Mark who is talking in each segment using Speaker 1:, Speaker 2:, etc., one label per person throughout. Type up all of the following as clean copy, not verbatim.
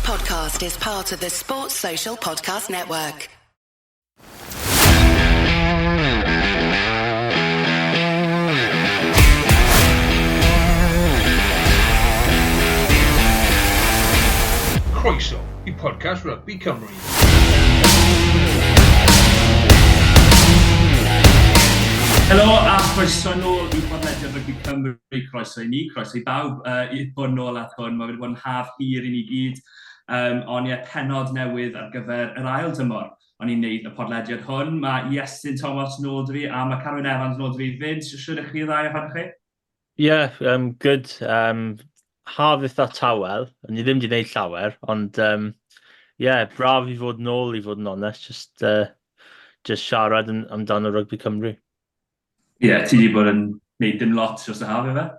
Speaker 1: podcast is part of the Sports Social Podcast Network.
Speaker 2: Croeso I podcast Rygbi Cymru.
Speaker 3: Helo a croeso nôl I bodlediad Rygbi Cymru, croeso I ni, croeso I bawb I bod nôl at hwn. Mae wedi bod yn haf hir I ni gyd, ond ie, penod newydd ar gyfer yr ail dymor. O'n i'n neud y podlediad hwn. Mae Iestyn Thomas nôl dy fi a Mae Carwyn Evans nôl dy fi. Fyd, siwr ych chi ddau ohonych chi?
Speaker 4: Yeah, good. Haf eitha tawel, o'n I ddim wedi gwneud llawer, ond braf I fod nôl I fod yn onest, just siarad amdano Rygbi Cymru.
Speaker 3: Ie, ti wedi bod yn neud dim lot dros y haf efe.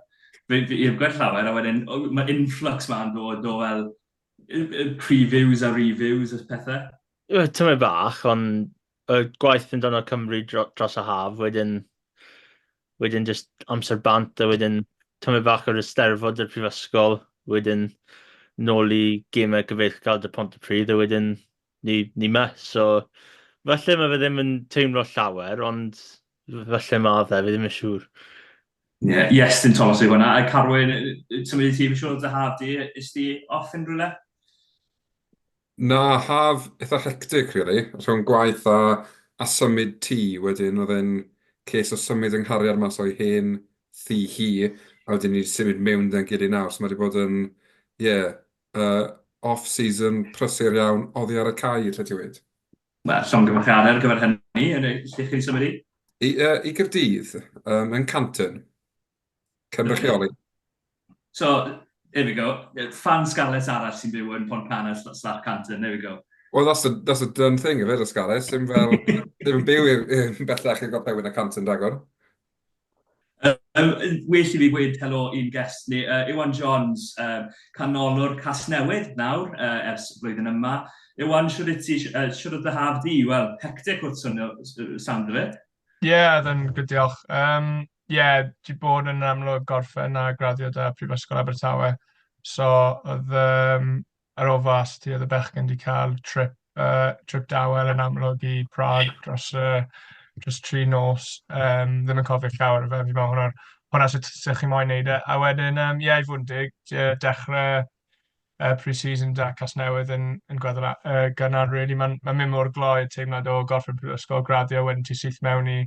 Speaker 3: I'r gweld llawer, a wedyn mae influx ma'n dod o fel previews a reviews a pethau.
Speaker 4: Tyma bach, ond y gwaith amdano Cymru dros y haf, wedyn just amser bant, a wedyn tyma bach o'r Eisteddfod yr Prifysgol, wedyn nôl I gemau gyfeillgar dy Pontypridd, a wedyn ni ma. So, falle mae fe ddim yn teimlo llawer, ond falle mae fe ddim yn siŵr.
Speaker 3: Ie, Iestyn Thomas yw hwnna. A Carwyn, symud I ti fy siŵr dy haf di, ys di off yn rhywle?
Speaker 5: Na, haf eitha hectic, really. Rhwng gwaith a symud tŷ wedyn, oedd e'n ces o symud yng nghariad mas o'i hen thŷ hi, a wedyn ni wedi symud mewn da'n gyd I nawr. So mae wedi bod yn, off-season prysur iawn oddi ar y cae, lle ti wedi?
Speaker 3: Wel, llongyfarchiadau ar gyfer hynny, lle chi'n symud I?
Speaker 5: I Gyrdydd, yn Canton, cynrychioli.
Speaker 3: So, here we go. Fan Scarlett arall sy'n byw yn Pontcanas / Canton, there we go.
Speaker 5: Well, that's a done thing, of it, Scarlett. Ddim yn byw i'n bellach i'r gorllewin y Canton, dagor.
Speaker 3: Well I fi gweud helo i'n guest ni, Iwan Johnes, canolwr Casnewydd nawr, ers blwyddyn yma. Iwan, siwr oedd dy haf di? Wel, hectic wrth swnio sound of it.
Speaker 6: Yn good diolch. Di bod yn amlwg gorffen a graddio dy Prifysgol Abertawe. So, oedd ar ôl fas ti, oedd y bechgyn di cael trip dawel yn amlwg I Prague dros 3 nos. Ddim yn cofio llawer o fe, fi meddwl hwnna sy'n chi moyn neud e. A wedyn, I fod yn dig, dechrau pre-season da Casnewydd yn gynnar, really. Mae'n mynd mor gloi teimlad o gorffen prifysgol graddio, wedyn ti syth mewn I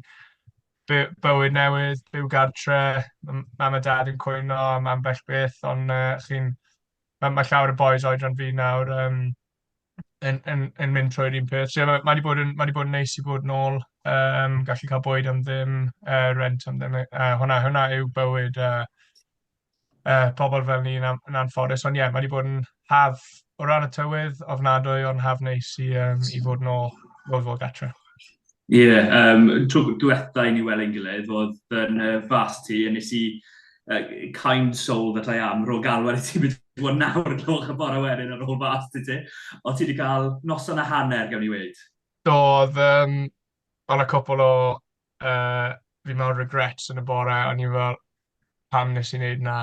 Speaker 6: bywyd newydd, byw gartre, mam a dad yn cwyno, mam bell beth, ond mae llawer o boys oedran fi nawr yn mynd trwy'r un peth. So, mae wedi bod yn neis I bod nôl, gallu cael bwyd am ddim, rent am ddim. Hwna yw bywyd pobl fel ni yn anffodus. Ond mae wedi bod yn haf o ran y tywydd, ofnadwy, ond haf neis I fod nôl fod gatre.
Speaker 3: Ie, trwy diwetha I ni weld ein gilydd, oedd yn fas ti, a nes I kind soul that I am, rôl galwad I ti wedi bod nawr yn llwch y bore wedyn ar ôl fas ti. O ti wedi cael noson a hanner, gawn ni weid?
Speaker 6: Oedd a cwpl o fi mewn regrets yn y bore, o'n I fel pam nes I wneud na.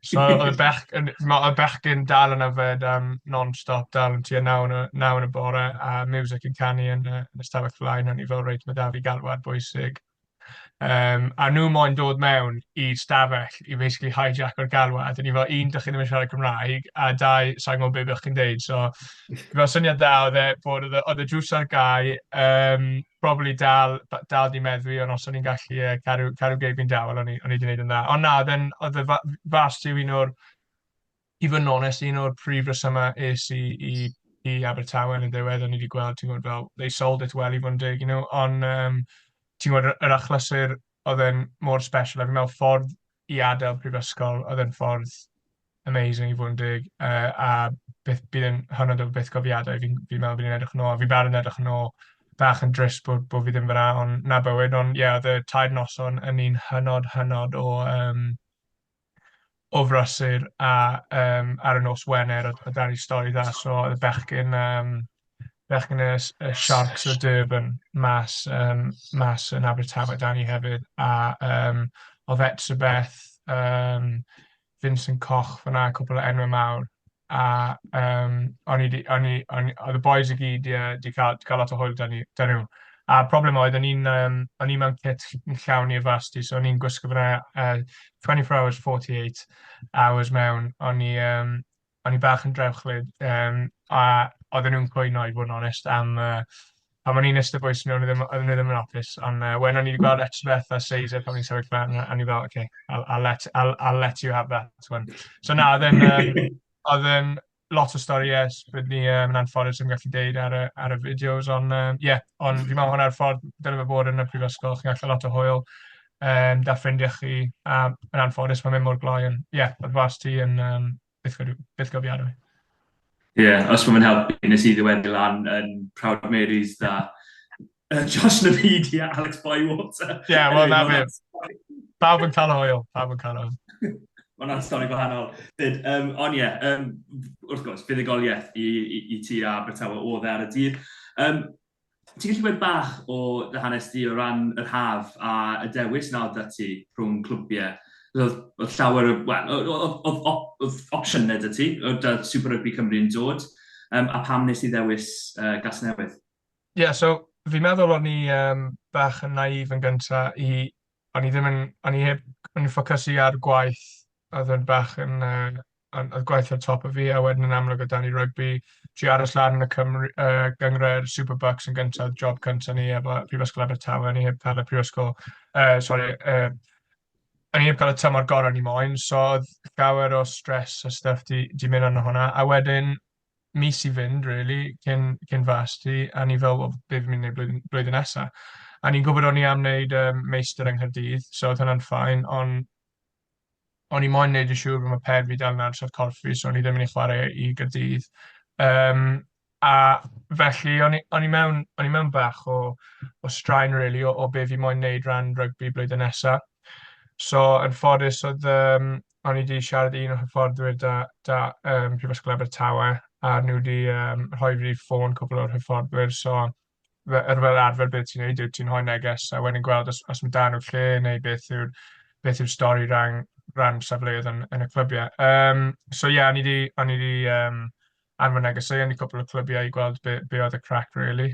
Speaker 6: So oedd y bechgyn dal yn yfed non-stop, dal yn tua 9 yn y bore, a music yn canu yn y stafell flaen, o'n I fel reit, mae da fi galwad bwysig. A nhw moyn dod mewn i'r stafell I basically hijack o'r galwad. Yn I fel, un, dych chi ddim yn siarad Cymraeg, a 2, sa'n gwybod beth bych chi'n deud. So, fel syniad da oedd e, bod oedd y drws ar gau, probably dal di meddwi, ond os o'n i'n gallu cadw geibyn dawel, o'n I wedi gwneud yn dda. Ond na, oedd y fas ti un o'r, I fod yn onest, un o'r prif resymau es I Abertawe yn y ddiwedd, o'n I wedi gweld, ti'n gwybod fel, they sold it well I fod yn dig, ond ti'n gwybod, yr achlysur oedd e'n mor special, a fi'n meddwl ffordd I adael prifysgol oedd e'n ffordd amazing I fod yn dig, a bydd yn hynod o byth gofiadau fi'n meddwl bydd yn edrych yn ôl, a fi'n barod yn edrych yn ôl bach yn drist bod fi ddim fyna, ond na bywyd, ond oedd y 2 noson yn un hynod o frysur, a ar y nos Wener, o dan I stori dda, so oedd y bechgyn y Sharks o Durban mas yn Abertawe dan I hefyd, a o Fets y Beth, Vincent Koch fyna, cwpl o enwau mawr. oedd y boys i gyd di cael lot o hwyl dyn nhw. A problem oedd, o'n i mewn kit llawn i'r fasti, so o'n i'n gwisgo fyna 24 hours, 48 hours mewn. O'n i bach yn drewchlyd, a oedden nhw'n cwyno i fod yn onest am o'n i'n ystod bwys nhw, oedden nhw ddim yn office, ond when o'n i wedi gweld etrybeth a Seisar pan o'n i'n sefyll fan, o'n i fel, okay, I'll let you have that one. So na, oedd yn lot o storiau bydd ni yn anffodus yn gallu deud ar y fideos, ond ond fi'n meddwl hwnna'r ffordd dylai fe bod yn y prifysgol, chi'n gallu lot o hwyl, da ffrindiau chi, a yn anffodus mae'n mynd mor gloi, ond oedd fas ti yn byth gofiadwy.
Speaker 3: Os mae'n helpu, nes i ddiweddu lan yn Proud Marys da Josh Navid a Alex Bywater.
Speaker 6: Wel na fe. Pawb yn cael hwyl,
Speaker 3: Mae'n stori gwahanol. Ond wrth gwrs, buddigoliaeth i ti a Abertawe oedd ar y dydd. Ti'n gallu gweud bach o dy hanes di o ran yr haf a y dewis nawr da ti rhwng clwbiau? Oedd llawer o opsiynau da ti, oedd Super Rygbi Cymru yn dod, a pam nes i ddewis Casnewydd?
Speaker 6: So fi'n meddwl o'n i bach yn naif yn gyntaf o'n i ffocysu ar gwaith, oedd yn bach yn oedd gwaith ar top o fi, a wedyn yn amlwg o dan i rygbi, tri aros lan yn y gynghrair Super Bucks yn gyntaf, job cyntaf ni efo Prifysgol Abertawe, ni heb cael y prifysgol, o'n i heb cael y tymor gorau ni moyn, so oedd llawer o stress a stuff di mynd arno hwnna, a wedyn mis i fynd, really, cyn fasti, a ni fel, beth fi'n mynd blwyddyn nesaf. A ni'n gwybod o'n i am wneud meistr yng Nghaerdydd, so oedd hwnna'n ffain, ond o'n i moyn wneud y siŵr bod mae per fi dal yn arsod corffi, so o'n i ddim yn ei chwarae i Gaerdydd. A felly, o'n i mewn bach o straen, really, o be fi moyn wneud ran rygbi blwyddyn nesaf. So, yn ffodus, o'n i wedi siarad un o hyfforddwyr da Prifysgol Abertawe, a nhw wedi rhoi fi ffôn cwbl o'r hyfforddwyr, so fel arfer beth ti'n neud, ti'n rhoi neges, a wedyn gweld os mae da nhw lle, neu beth yw'r stori ran safleoedd yn y clybiau. So o'n i wedi anfon negesau yn i cwbl o clybiau i gweld be oedd y crack, really.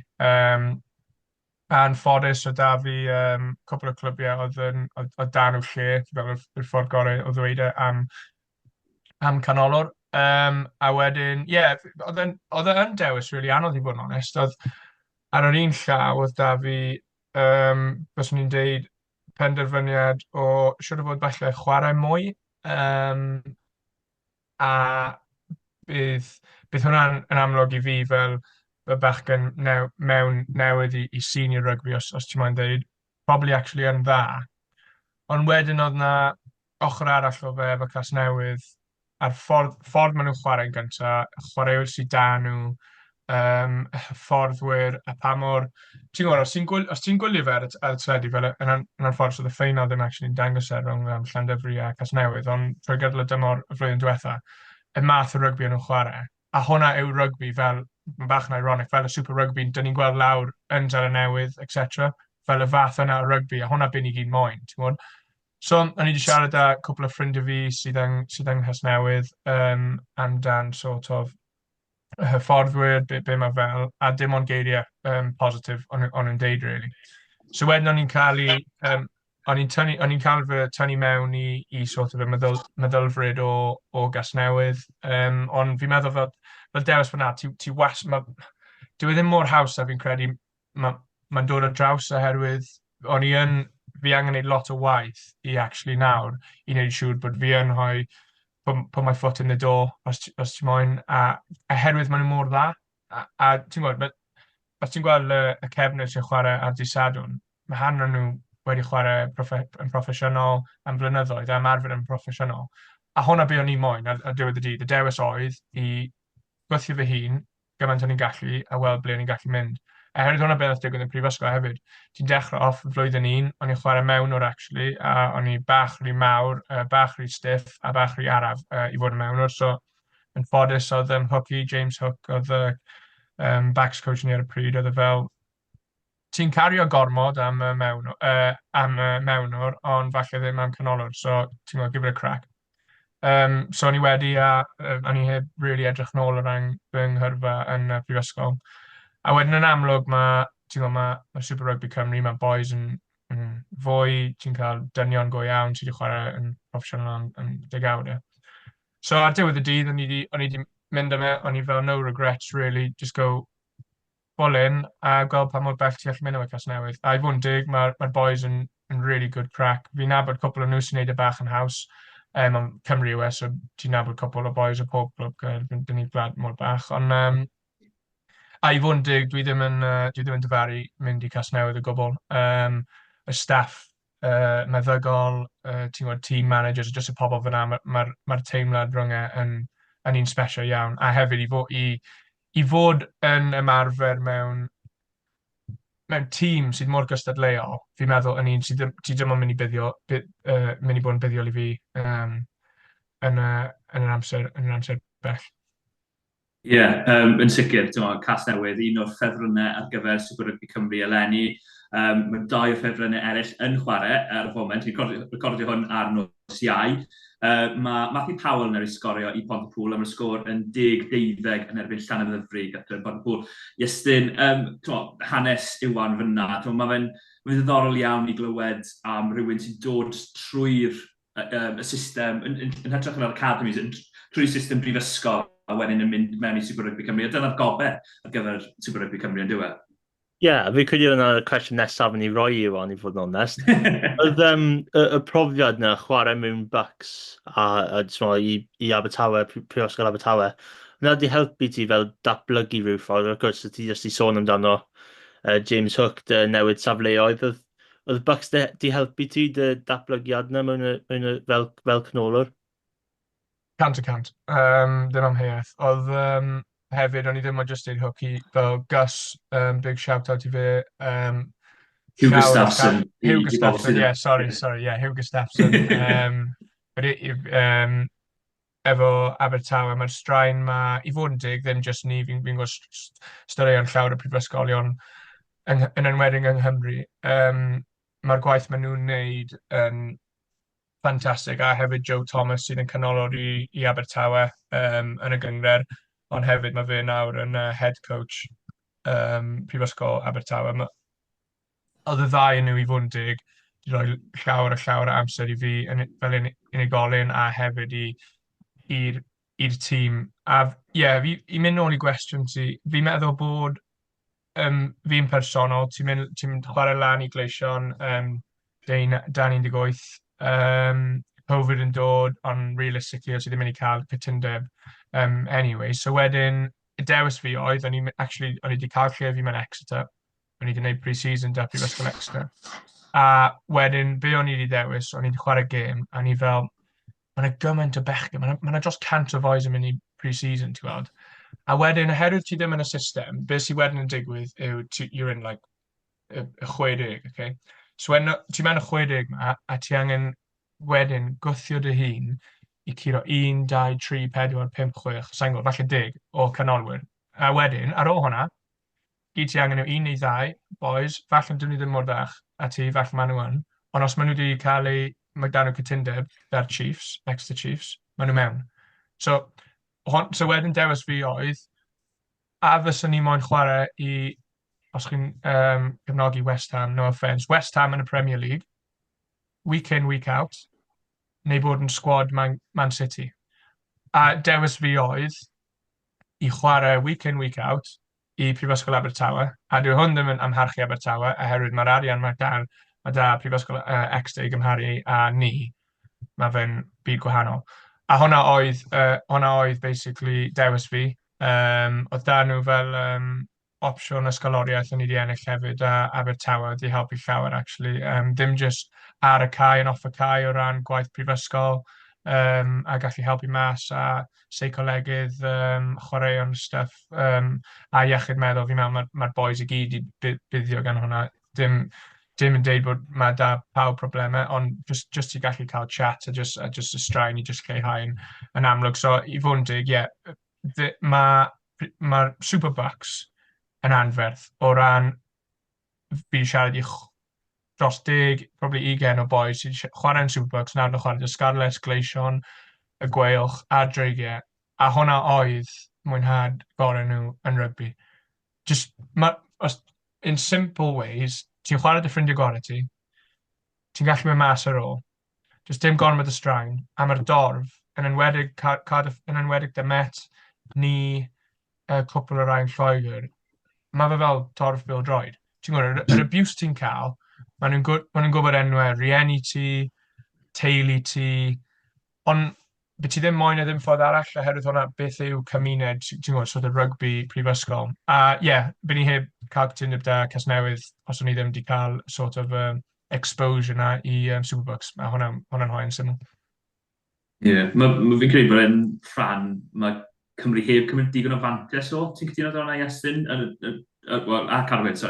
Speaker 6: A'n ffodus o da fi cwbl o clybiau oedd da nhw lle, fel yw'r ffordd gorau o ddweud am canolwr. A wedyn, oedd e'n dewis really anodd i fod yn onest. Ar yr un llaw, oedd da fi, bys ni'n deud, penderfyniad o siwr o fod falle chwarae mwy. A bydd hwnna'n amlwg i fi fel y bachgen mewn newydd i senior rygbi, os ti'n moyn dweud, probably actually yn dda. Ond wedyn oedd na ochr arall o fe efo Casnewydd, a'r ffordd maen nhw'n chwarae'n gyntaf, chwaraewr sydd da nhw, fforddwyr, a pa mor... Ti'n gwybod, os ti'n gwylio fe ar y teledu, fel yn ffordd sydd y ffeinal ddim actually'n dangos rhwng Llandyfri a Casnewydd, ond trwy gydol y dymor y flwyddyn diwetha, y math o rygbi yn nhw'n chwarae. A hwnna yw rygbi fel, mae'n bach yn ironic, fel y Super Rygbi, dyn ni'n gweld lawr yn Newydd, etc. Fel y fath yna o rygbi, a hwnna byd ni gyd moyn, ti'n gwybod? So, o'n i wedi siarad â cwbl o ffrindiau fi sydd yng Casnewydd amdan sort of hyfforddwyr, be mae fel, a dim ond geiriau positif o'n nhw'n deud, really. So wedyn o'n i'n cael fy tynnu mewn i sort of y meddylfryd o Casnewydd, ond fi'n meddwl fel dewis fyna, dyw e ddim mor haws a fi'n credu mae'n dod o draws oherwydd fi angen gwneud lot o waith i actually nawr i wneud siŵr bod fi yn rhoi put my foot in the door os ti'n moyn, a oherwydd maen nhw mor dda, a ti'n gwybod, os ti'n gweld y cefnir sy'n chwarae ar dydd Sadwrn, mae hanner nhw wedi chwarae yn proffesiynol am blynyddoedd, a ymarfer yn proffesiynol. A hwnna be o'n i moyn ar diwedd y dydd. Y dewis oedd i gwythio fy hun, gymaint o'n i'n gallu, a weld ble o'n i'n gallu mynd. A hefyd hwnna beth digwydd yn prifysgol hefyd. Ti'n dechrau off flwyddyn un, o'n i'n chwarae mewnwr, actually, a o'n i bach rhy mawr, bach rhy stiff, a bach rhy araf i fod yn mewnwr. So, yn ffodus, oedd James Hook, oedd backs coach ni ar y pryd, oedd fel, ti'n cario gormod am mewnwr, ond falle ddim am canolwr, so ti'n gwybod, give it a crack. So o'n i wedi, o'n i heb really edrych nôl o ran fy nghyrfa yn Prifysgol. A wedyn yn amlwg, mae Super Rygbi Cymru, mae boys yn fwy, ti'n cael dynion go iawn, ti wedi chwarae yn proffesiynol yn degawdau. So ar diwedd y dydd, o'n i wedi mynd am o'n i fel no regrets, really, just go full in a gweld pa mor bell ti allu mynd o'r Casnewydd. A i fod yn dig, mae'r boys yn really good crack. Fi'n nabod cwpl o nhw sy'n neud y bach yn haws. Am Cymru yw so ti'n nabod cwpl o boys o pob clwb, dyn ni blad mor bach. Ond a i fod yn dig, dwi ddim yn dyfaru mynd i Casnewydd o gwbl. Y staff meddygol, ti'n gwybod, team managers, jyst y pobl fyna, mae'r teimlad rhwng yn un special iawn. A hefyd i fod yn ymarfer mewn tîm sydd mor gystadleuol, fi'n meddwl yn un sydd ddim yn mynd i bod yn buddiol i fi yn yr amser bell.
Speaker 3: Ie, yn sicr, Casnewydd, un o'r ffefrynnau ar gyfer Super Rygbi Cymru eleni. Mae 2 o'r ffefrynnau eraill yn chwarae ar y foment. Ni'n recordio hwn ar nos Iau. Mae Matthew Powell yn sgorio i Pontypool am y sgôr yn 10-12 yn erbyn Llanymddyfri gyda'r Pontypool. Iestyn, hanes Iwan fyna. Mae fe'n ddiddorol iawn i glywed am rhywun sy'n dod trwy'r y system, yn hytrach yn yr academies, trwy'r system Prifysgol a wedyn yn mynd mewn i Super Rygbi Cymru. A dyna'r gobe ar gyfer Super Rygbi Cymru yn diwedd.
Speaker 4: Ie, fi credu yna'r cwestiwn nesaf yn ei roi i Iwan, i fod yn onest. Oedd y profiad yna, chwarae mewn Bucks i Abertawe, Prifysgol Abertawe, yna wedi helpu ti fel datblygu rhyw ffordd. Of course, ti jyst i sôn amdano James Hook, dy newid safleoedd. Oedd Bucks di helpu ti dy datblygiad yna fel canolwr?
Speaker 6: 100%. Ddim am heiaeth. Oedd hefyd, o'n i ddim o just dweud Hook i fel Gus, big shout-out i fe.
Speaker 3: Hugh Gustafson.
Speaker 6: Hugh Gustafson, yeah, sorry, yeah, Hugh Gustafson. Efo Abertawe, mae'r straen i fod yn dig, ddim just ni, fi'n gwybod styrian llawer y prifysgolion yn enwedig yng Nghymru. Mae'r gwaith maen nhw'n neud yn ffantastig, a hefyd Joe Thomas sydd yn canolor i Abertawe yn y gynghrair, ond hefyd mae fe nawr yn head coach Prifysgol Abertawe. Oedd y ddau yn nhw i fod yn dig, wedi rhoi llawer o amser i fi fel unigolyn a hefyd i'r tîm. A fi'n mynd nôl i gwestiwn ti, fi'n meddwl bod fi'n personol, ti'n mynd chwarae lan i gleision 18. Covid yn dod, ond realistically, os i ddim yn ei cael cytundeb anyway. So wedyn, y dewis fi oedd, o'n i wedi cael lle fi mewn Exeter. O'n i wedi gwneud pre-season da Prifysgol Exeter. A wedyn, be o'n i wedi dewis, o'n i wedi chwarae gêm, a ni fel, mae'n gymaint o bechgyn, mae'n dros 100 o boys yn mynd i pre-season, ti'n gweld. A wedyn, oherwydd ti ddim yn y system, beth sydd wedyn yn digwydd yw, you're in like y 60, okay? So when ti'n mewn y 60 ma, a ti angen wedyn gwthio dy hun i curo 1, 2, 3, 4, 5, 6, sa'n gwybod, falle 10 o canolwyr. A wedyn, ar ôl hwnna, gyd ti angen yw 1 neu 2 boys, falle dyn ni ddim mor ddech, a ti falle maen nhw yn, ond os maen nhw wedi cael eu magdan o cytundeb dar Chiefs, Exeter Chiefs, maen nhw mewn. So wedyn dewis fi oedd, a fyswn ni moyn chwarae i, os chi'n cefnogi West Ham, no offence, West Ham yn y Premier League, week in, week out, neu bod yn squad Man City. A dewis fi oedd i chwarae week in, week out i Prifysgol Abertawe, a dyw hwn ddim yn amharchu Abertawe, oherwydd mae'r arian mae da Prifysgol Exeter i gymharu a ni, mae fe'n byd gwahanol. A hwnna oedd basically dewis fi. Oedd da nhw fel opsiwn ysgoloriaeth o'n i wedi ennill hefyd a Abertawe wedi helpu llawer, actually. Dim just ar y cae yn off y cae o ran gwaith prifysgol a gallu helpu mas a seicolegydd, chwaraeon stuff a iechyd meddwl. Fi'n meddwl mae'r boys i gyd i buddio gan hwnna. Dim yn deud bod mae da pawb problemau, ond just i gallu cael chat a just y straen i just lleihau yn amlwg. So i fod yn dig, mae'r Super Bucks yn anferth o ran fi siarad i dros 10, probably 20 o boys sy'n chwarae'n Super Bucks, nawr yn chwarae Scarlett, Gleision, y gweilch a'r dreigiau, a hwnna oedd mwynhad gorau nhw yn rygbi. Just, in simple ways, ti'n chwarae dy ffrindiau gorau ti, ti'n gallu mynd mas ar ôl, just dim gormod y straen, a mae'r dorf, yn enwedig dy met, ni, cwpl o rhain Lloegr, mae fe fel torf bêl-droed. Ti'n gwybod, yr abuse ti'n cael, maen nhw'n gwybod enwau rieni ti, teulu ti, ond bydd ti ddim moyn e ddim ffordd arall oherwydd hwnna beth yw cymuned, ti'n gwybod, sort of rygbi prifysgol. A bydd ni heb cael cytundeb da Casnewydd os o'n i ddim wedi cael sort of exposure na i Superbooks. A hwnna'n hoi'n syml.
Speaker 3: Mae fi'n credu bod e'n rhan, mae Cymru heb cymryd digon o fantes o, ti'n cytuno dod o'na Iestyn?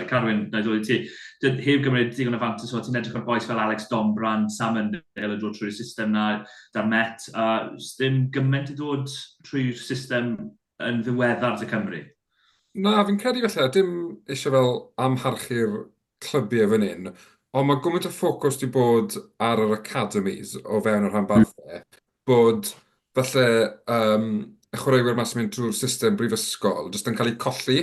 Speaker 3: Carwyn, na dod i ti. Heb gymryd digon o fantes o, ti'n edrych o'r boes fel Alex Dombran, Sam Yndel yn dod trwy'r system na, da'r Met, a dim gymaint i dod trwy'r system yn ddiweddar dy Cymru?
Speaker 5: Na, fi'n credu felly, dim eisiau fel amharchu'r clybiau fan hyn, ond mae gymaint o ffocws di bod ar yr academies o fewn yr rhanbarthau, bod felly y chwaraewyr mas yn mynd drwy'r system brifysgol jyst yn cael ei colli.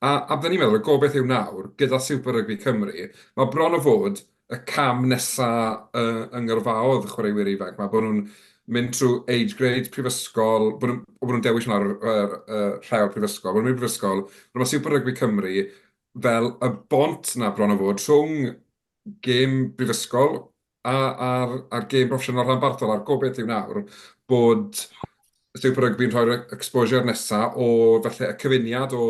Speaker 5: A bydden ni'n meddwl, y gobeith yw nawr, gyda Super Rygbi Cymru, mae bron o fod y cam nesaf yngyrfaodd y chwaraewyr ifanc. Mae bod nhw'n mynd trwy age grade prifysgol, bod nhw'n dewis hwnna rhewr prifysgol. Bod nhw'n mynd prifysgol, mae Super Rygbi Cymru fel y bont na bron o fod rhwng gêm brifysgol a'r gêm proffesiynol rhanbarthol. A'r gobeith yw nawr bod Super Rygbi'n rhoi'r exposure nesaf o falle y cyfuniad o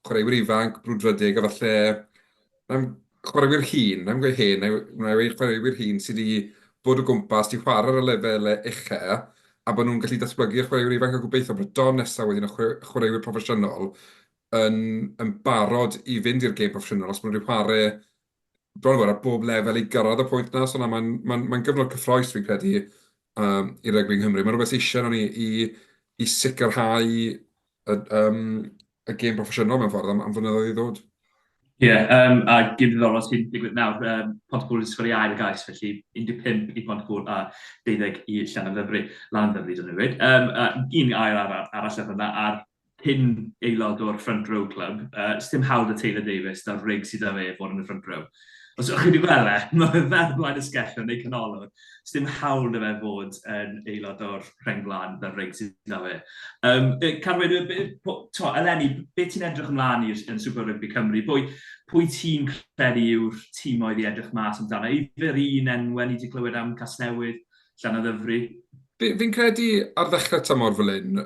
Speaker 5: chwaraewyr ifanc, brwdfrydig, a falle chwaraewyr hŷn, na'n gweud hen, na'n chwaraewyr hŷn sydd wedi bod o gwmpas, wedi chwarae ar y lefel uchel, a bod nhw'n gallu datblygu'r chwaraewyr ifanc a gobeithio bod y don nesaf wedyn y chwaraewyr proffesiynol yn barod i fynd i'r gêm proffesiynol, os maen nhw'n chwarae bron o fod ar bob lefel i gyrraedd y pwynt na, so mae'n gyfnod cyffroes fi'n credu i rygbi yng Nghymru. Mae'n rhywbeth eisiau nhw i sicrhau y gêm proffesiynol mewn ffordd am flynyddoedd i ddod.
Speaker 3: A gêm ddiddorol sy'n digwydd nawr, Pontypool yn sgwriau y gais, felly 15 i Pontypool a 12 i Llanfyfri, Lantaf dyn nhwyd. Un air arall yna ar hyn aelod o'r front row club, sdim hawl y Taylor Davis da'r rig sydd â fe fod yn y front row. Os ydych chi wedi gweld mae fe fer blaen y sgellon neu canolwr, sdim hawl y fe fod yn aelod o'r rhenglan da'r rig sydd â fe. Carwyn, eleni, beth ti'n edrych ymlaen i'r Super Rygbi Cymru? Pwy ti'n credu yw'r tîm oedd i edrych mas amdano? Ifer un enwen i wedi clywed am Casnewydd, Llanfyfri?
Speaker 5: Fi'n credu ar ddechrau tymor fel hyn,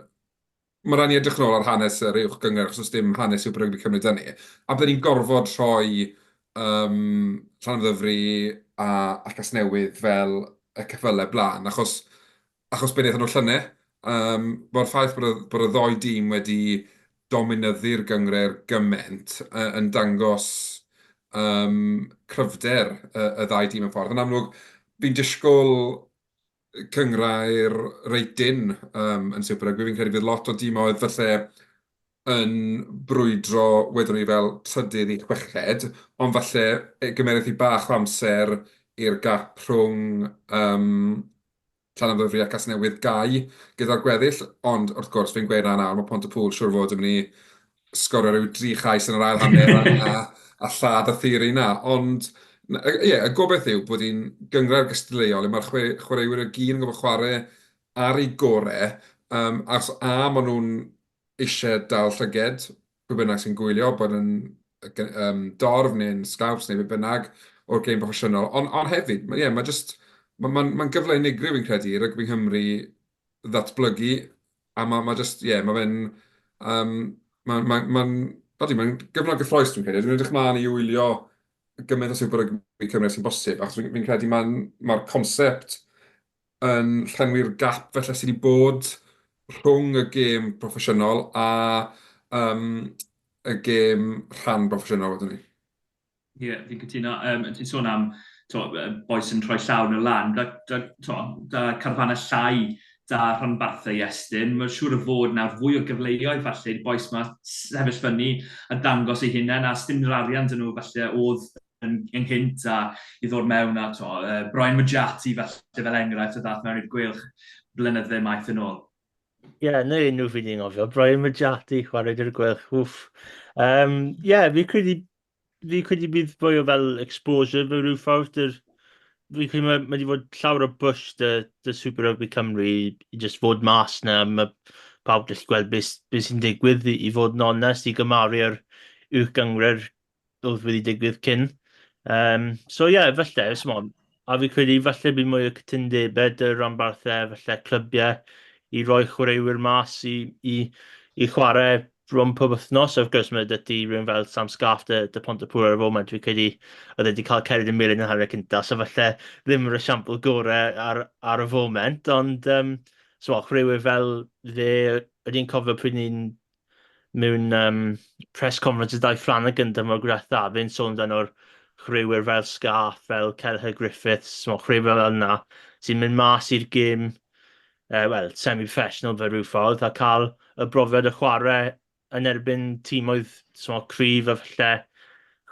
Speaker 5: mae rhaid ni edrych nôl ar hanes yr uwch gyngor, achos dim hanes Super Rygbi Cymru dynnu. A byddwn ni'n gorfod rhoi Llanfyfri a Casnewydd fel y ceffylau blaen, achos be wnaethon nhw llynau. Mae'r ffaith bod y ddoi dîm wedi dominyddu'r gynghrair gymaint yn dangos cryfder y ddau dîm yn ffordd. Yn amlwg, fi'n disgwyl cynghrair reityn yn Super Rygbi. Fi'n credu fydd lot o dîmoedd felly yn brwydro, wedwn ni fel trydydd i chweched, ond falle gymeryd i bach o amser i'r gap rhwng Llanfyfri a Casnewydd gau gyda'r gweddill, ond wrth gwrs fi'n gweud nawr, mae Pontypool siwr fod yn mynd i sgorio rhyw 3 chais yn yr ail hanner a llad y theori na, ond y gobeith yw bod hi'n gynghrair gystadleuol, mae'r chwaraewyr y gyn yn gofod chwarae ar ei gorau, a maen nhw'n eisiau dal llyged, pwy bynnag sy'n gwylio, bod yn dorf neu'n sgawps neu bynnag o'r gêm proffesiynol. Ond hefyd, mae'n gyfle unigryw fi'n credu, Rygbi Nghymru ddatblygu, a mae'n gyfnod gyffroes dwi'n credu. Dwi'n edrych mlaen i wylio gymaint o Super Rygbi Cymru sy'n bosib, achos fi'n credu mae'r concept yn llenwi'r gap felly sydd wedi bod rhwng y gêm proffesiynol a y gêm rhan proffesiynol wedyn ni.
Speaker 3: Fi'n cytuno. Ti'n sôn am boes yn troi llawn y lan. Da carfanau llai da rhanbarthau Iestyn. Mae'n siŵr o fod nawr fwy o gyfleoedd falle, boes yma sefyll fyny a dangos eu hunain, a sdim rarian dyn nhw falle oedd ynghynt a i ddod mewn a Brian Majati falle fel enghraifft o dath mewn i'r gwylch blynydde maith yn ôl.
Speaker 4: Ie, neu unrhyw fi ni'n ofio. Brian Majati, chwarae dy'r gwelch. Wff. Fi credu bydd fwy o fel exposure fe rhyw ffordd. Fi'n credu mae wedi fod llawer o push dy Super Rygbi Cymru i just fod mas na. Mae pawb gallu gweld beth sy'n digwydd i fod yn onest, i gymaru ar yw'r gynghrair oedd wedi digwydd cyn. Falle, ysmon. A fi'n credu falle bydd mwy o cytundebau dy ranbarthau, falle clybiau i roi chwaraewyr mas i chwarae rhwng pob wythnos. Of gwrs, mae dydy rhywun fel Sam Scarf dy Pontypool ar y foment. Fi'n credu oedd wedi cael cered y milyn yn hanner cynta, so falle ddim yr esiampl gorau ar y foment. Ond, chwaraewyr fel fe, ydy'n cofio pryd ni'n mewn press conference y dau Flanagan dymor gwrtha, fe'n sôn dan o'r chwaraewyr fel Scarf, fel Celher Griffiths, chwaraewyr fel yna, sy'n mynd mas i'r gêm semi-professional fe rhyw ffordd, a cael y brofiad y chwarae yn erbyn tîmoedd cryf a falle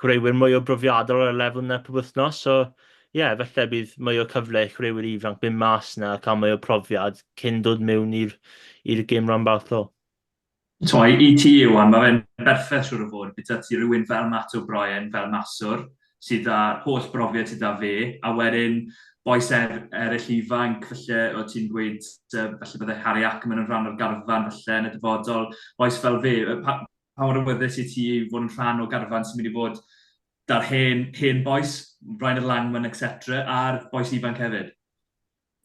Speaker 4: chwaraewyr mwy o brofiadol ar y lefel yna pob wythnos. So, falle bydd mwy o cyfle i chwaraewyr ifanc mynd mas yna a cael mwy o profiad cyn dod mewn i'r gêm ranbarthol.
Speaker 3: I ti Iwan, mae fe'n berffaith siwr o fod. Byta ti rhywun fel Matt O'Brien, fel maswr, sydd â holl brofiad sydd â fe, a wedyn boes eraill ifanc, falle o ti'n gweud, falle bydde Harry Ackerman yn rhan o'r garfan, falle yn y dyfodol, boes fel fe. Pa mor awyddus i ti fod yn rhan o garfan sy'n mynd i fod da'r hen boes, Rynard Landman, etc, a'r boes ifanc hefyd?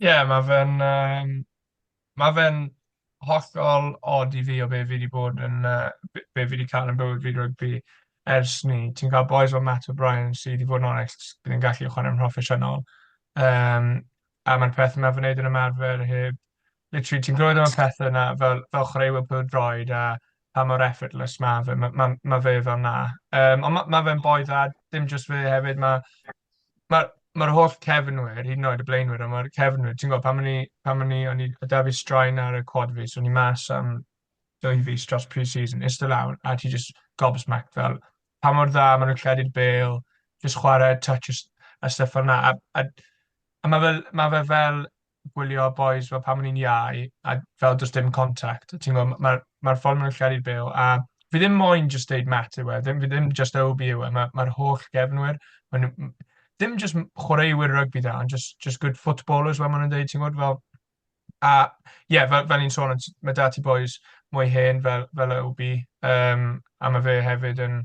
Speaker 6: Ie, mae fe'n hollol od i fi o be fi wedi bod yn, be fi wedi cael yn bywyd fi rygbi ers ni. Ti'n cael boys fel Matt O'Brien sydd wedi bod yn onest, bydd yn gallu chwarae yn proffesiynol. A mae'r pethau mae'n wneud yn ymarfer heb, literally, ti'n glywed am y pethau yna fel chwaraewyr pêl droed a pa mor effortless mae fe, mae fe fel na. Ond mae fe'n boi dda, dim just fe hefyd, mae'r holl cefnwyr, hyd yn oed y blaenwyr, ond mae'r cefnwyr, ti'n gwybod, pan o'n i da fi straen ar y quad fi, so o'n i mas am 2 fis dros pre-season, iste lawr, a ti just gobsmacked fel, pa mor dda, maen nhw'n credu'r bêl, just chwarae, touch a stuff fel na. A mae fe fel gwylio boys fel pan o'n i'n iau, a fel does dim contact. Ti'n gwybod, mae'r ffordd maen nhw'n credu'r bêl, a fi ddim moyn just deud Matt yw e, fi ddim just Obi yw e, mae'r holl gefnwyr, dim just chwaraewyr rygbi da, ond just good footballers, fel maen nhw'n dweud, ti'n gwybod, fel. A fel ni'n sôn, mae da ti boys mwy hen fel Obi, a mae fe hefyd yn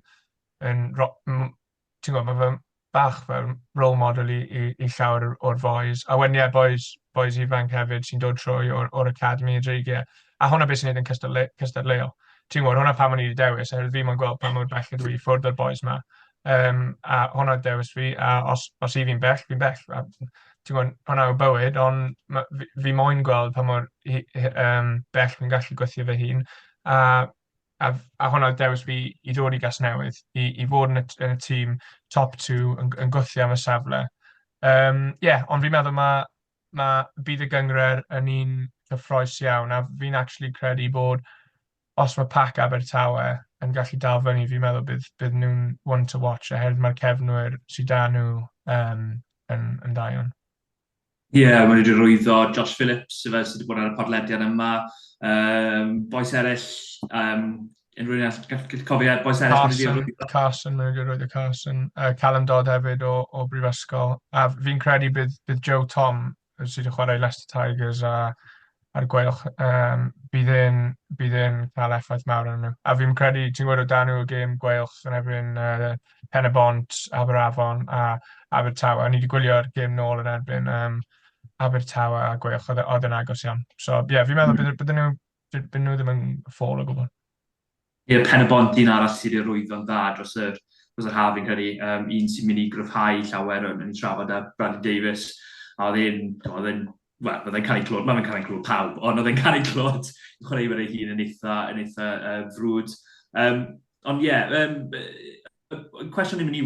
Speaker 6: ti'n gwybod, mae fe bach fel role model i llawer o'r boys. A wedyn, boys ifanc hefyd sy'n dod trwy o'r academy y dreigiau. A hwnna beth sy'n neud yn cystadleuol. Ti'n gwybod, hwnna pam o'n i wedi dewis, oherwydd fi mo'n gweld pa mor bell ydw i ffwrdd o'r boys yma. A hwnna dewis fi, a os i fi'n bell, fi'n bell. Ti'n gwybod, hwnna yw bywyd, ond fi moyn gweld pa mor bell fi'n gallu gweithio fy hun. A hwnna dewis fi i ddod i Casnewydd, i fod yn y tîm top 2 yn gwythio am y safle. Ond fi'n meddwl bydd y gynghrair yn un cyffroes iawn, a fi'n actually credu bod os mae Pac Abertawe yn gallu dal fyny, fi'n meddwl bydd nhw'n one to watch, oherwydd mae'r cefnwyr sydd da nhw yn da iawn.
Speaker 3: Mae wedi rwyddo Josh Phillips, sydd wedi bod ar y podlediad yma. Boes eraill, unrhyw un gallu cofio, boes eraill.
Speaker 6: Carson, mae wedi rwyddo Carson. Callum Dodd hefyd o Prifysgol. A fi'n credu bydd Joe Tom, sydd wedi chwarae Leicester Tigers a'r gwelch, bydd e'n cael effaith mawr yn nhw. A fi'n credu, ti'n gwybod o dan nhw y gêm gwelch yn erbyn Pen y Bont, Aberafon a Abertawe. Ni wedi gwylio'r gêm nôl yn erbyn Abertawe a gwelch, oedd yn agos iawn. So, fi'n meddwl bydd nhw ddim yn ffôl o gwbl.
Speaker 3: Pen y Bont un arall sydd wedi rwyddo'n dda dros yr haf, fi'n credu, un sy'n mynd i gryfhau llawer yn trafod â Bradley Davies. A oedd e'n cael ei clod, mae'n cael ei clod pawb, ond oedd e'n cael ei clod i chwaraewyr ei hun yn eitha frwd. Ond cwestiwn i'n mynd i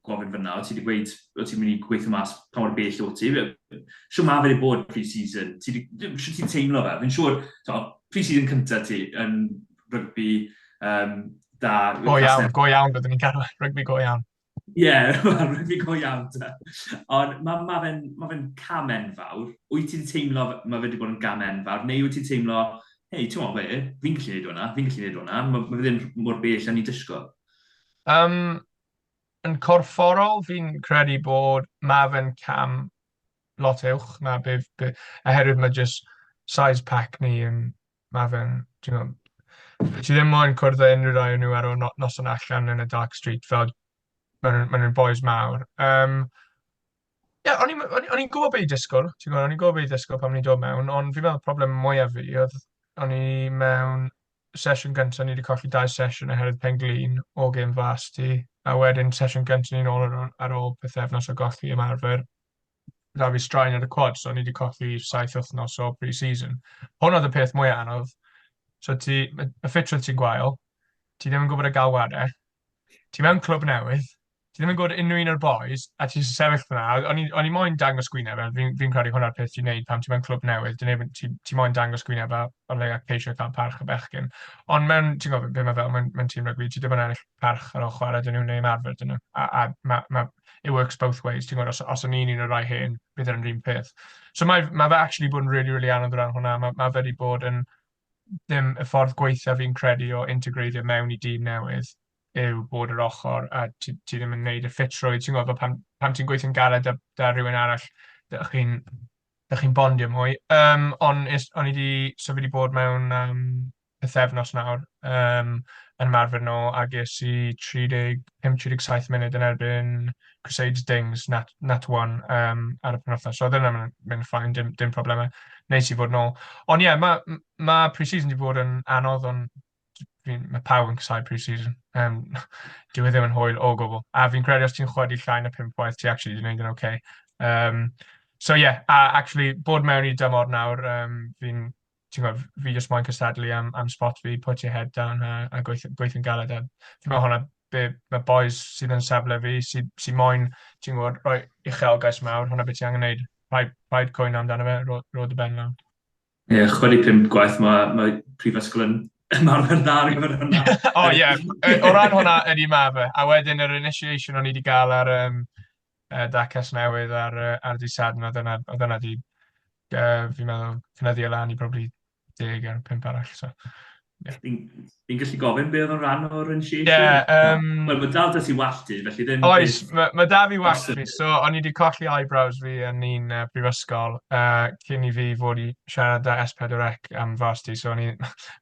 Speaker 3: gofyn fyna, o ti wedi gweud, o ti'n mynd i gweithio mas pa mor bell o ti. Siwr ma fe wedi bod pre-season, siwr ti'n teimlo fe? Fi'n siwr, pre-season cyntaf ti yn rygbi da.
Speaker 6: Go iawn, byddwn ni'n cael rygbi go iawn.
Speaker 3: Ie, rygbi go iawn ta. Ond fe'n cam enfawr. Wyt ti wedi teimlo mae fe wedi bod yn cam enfawr, neu wyt ti'n teimlo, hei, ti'n meddwl fe, fi'n gallu neud hwnna, mae fe ddim mor bell yn ei disgwyl.
Speaker 6: Yn corfforol, fi'n credu bod mae fe'n cam lot uwch na oherwydd mae just size pack ni yn mae fe'n, ti'n gwybod, ti ddim moyn cwrdd â unrhyw rai o nhw ar ôl noson allan yn y dark street fel maen nhw'n boys mawr. Ie, o'n i'n gwybod beth i disgwyl, ti'n gwybod, o'n i'n gwybod beth i disgwyl pan o'n i'n dod mewn, ond fi'n meddwl problem mwyaf fi oedd o'n i mewn sesiwn gyntaf, ni wedi colli 2 sesiwn oherwydd pen-glin o gêm fasti, a wedyn sesiwn gyntaf ni'n ôl ar ôl pythefnos o golli ymarfer. Da fi straen ar y quad, so ni wedi colli 7 wythnos o pre-season. Hwn oedd y peth mwyaf anodd. So y ffitrwydd ti'n gwael, ti ddim yn gwybod y galwadau, ti mewn clwb newydd, ti ddim yn gwybod unrhyw un o'r boys, a ti'n sefyll fyna. O'n i moyn dangos gwyneb, fi'n credu hwnna'r peth ti'n neud pam ti mewn clwb newydd, ti moyn dangos gwyneb a le ceisio cael parch y bechgyn. Ond ti'n gwybod beth mae fel, mewn tîm rygbi, ti ddim yn ennill parch ar ôl chwarae dyn nhw neu ymarfer dyn nhw. It works both ways, ti'n gwybod, os o'n un o'r rai hyn, bydd yn un peth. So mae fe actually bod yn really, really anodd o ran hwnna. Mae fe wedi bod yn ddim y ffordd gweithio fi'n credu o integreiddio mewn i dîm newydd yw bod yr ochr a ti ddim yn gwneud y ffitrwydd. Ti'n gwybod, pan ti'n gweithio'n galed da rhywun arall, ydych chi'n bondio mwy. Ond o'n i so fi wedi bod mewn pythefnos nawr yn ymarfer nhw a ges i 35-37 munud yn erbyn Crusaders Dings, Nat 1 ar y penwythnos. So oedd yna'n mynd ffain, dim problemau. Neis i fod nôl. Ond ie, mae pre-season wedi bod yn anodd, ond mae pawb yn cysau pre-season. Dyw e ddim yn hwyl o gwbl. A fi'n credu os ti'n chwedi llai na 5 gwaith, ti actually wedi gwneud yn okay. So ie, a actually, bod mewn i dymor nawr, ti'n gwybod, fi jyst moyn cystadlu am spot fi, put your head down a gweithio'n galed. Fi'n meddwl hwnna, mae boys sydd yn safle fi, sy'n moyn, ti'n gwybod, rhoi uchelgais mawr, hwnna beth ti angen gwneud. Rhaid cwyno amdano fe, roedd y ben lawn.
Speaker 3: Ie, 25 gwaith mae Prifysgol yn ymarfer dda ar gyfer hwnna.
Speaker 6: O ie, o ran hwnna ydi ma fe. A wedyn yr initiation o'n i wedi gael ar da Casnewydd ar dydd Sadwrn, oedd yna di, fi'n meddwl, cynyddio lan i probably 10 ar 5 arall. So.
Speaker 3: Fi'n gallu gofyn beth oedd yn rhan o'r initiation? Mae dal da ti walltu, felly ddim...
Speaker 6: Oes, mae da fi walltu fi. So, o'n i wedi colli eyebrows fi yn un prifysgol cyn i fi fod i siarad â S4C am fasti. So, o'n i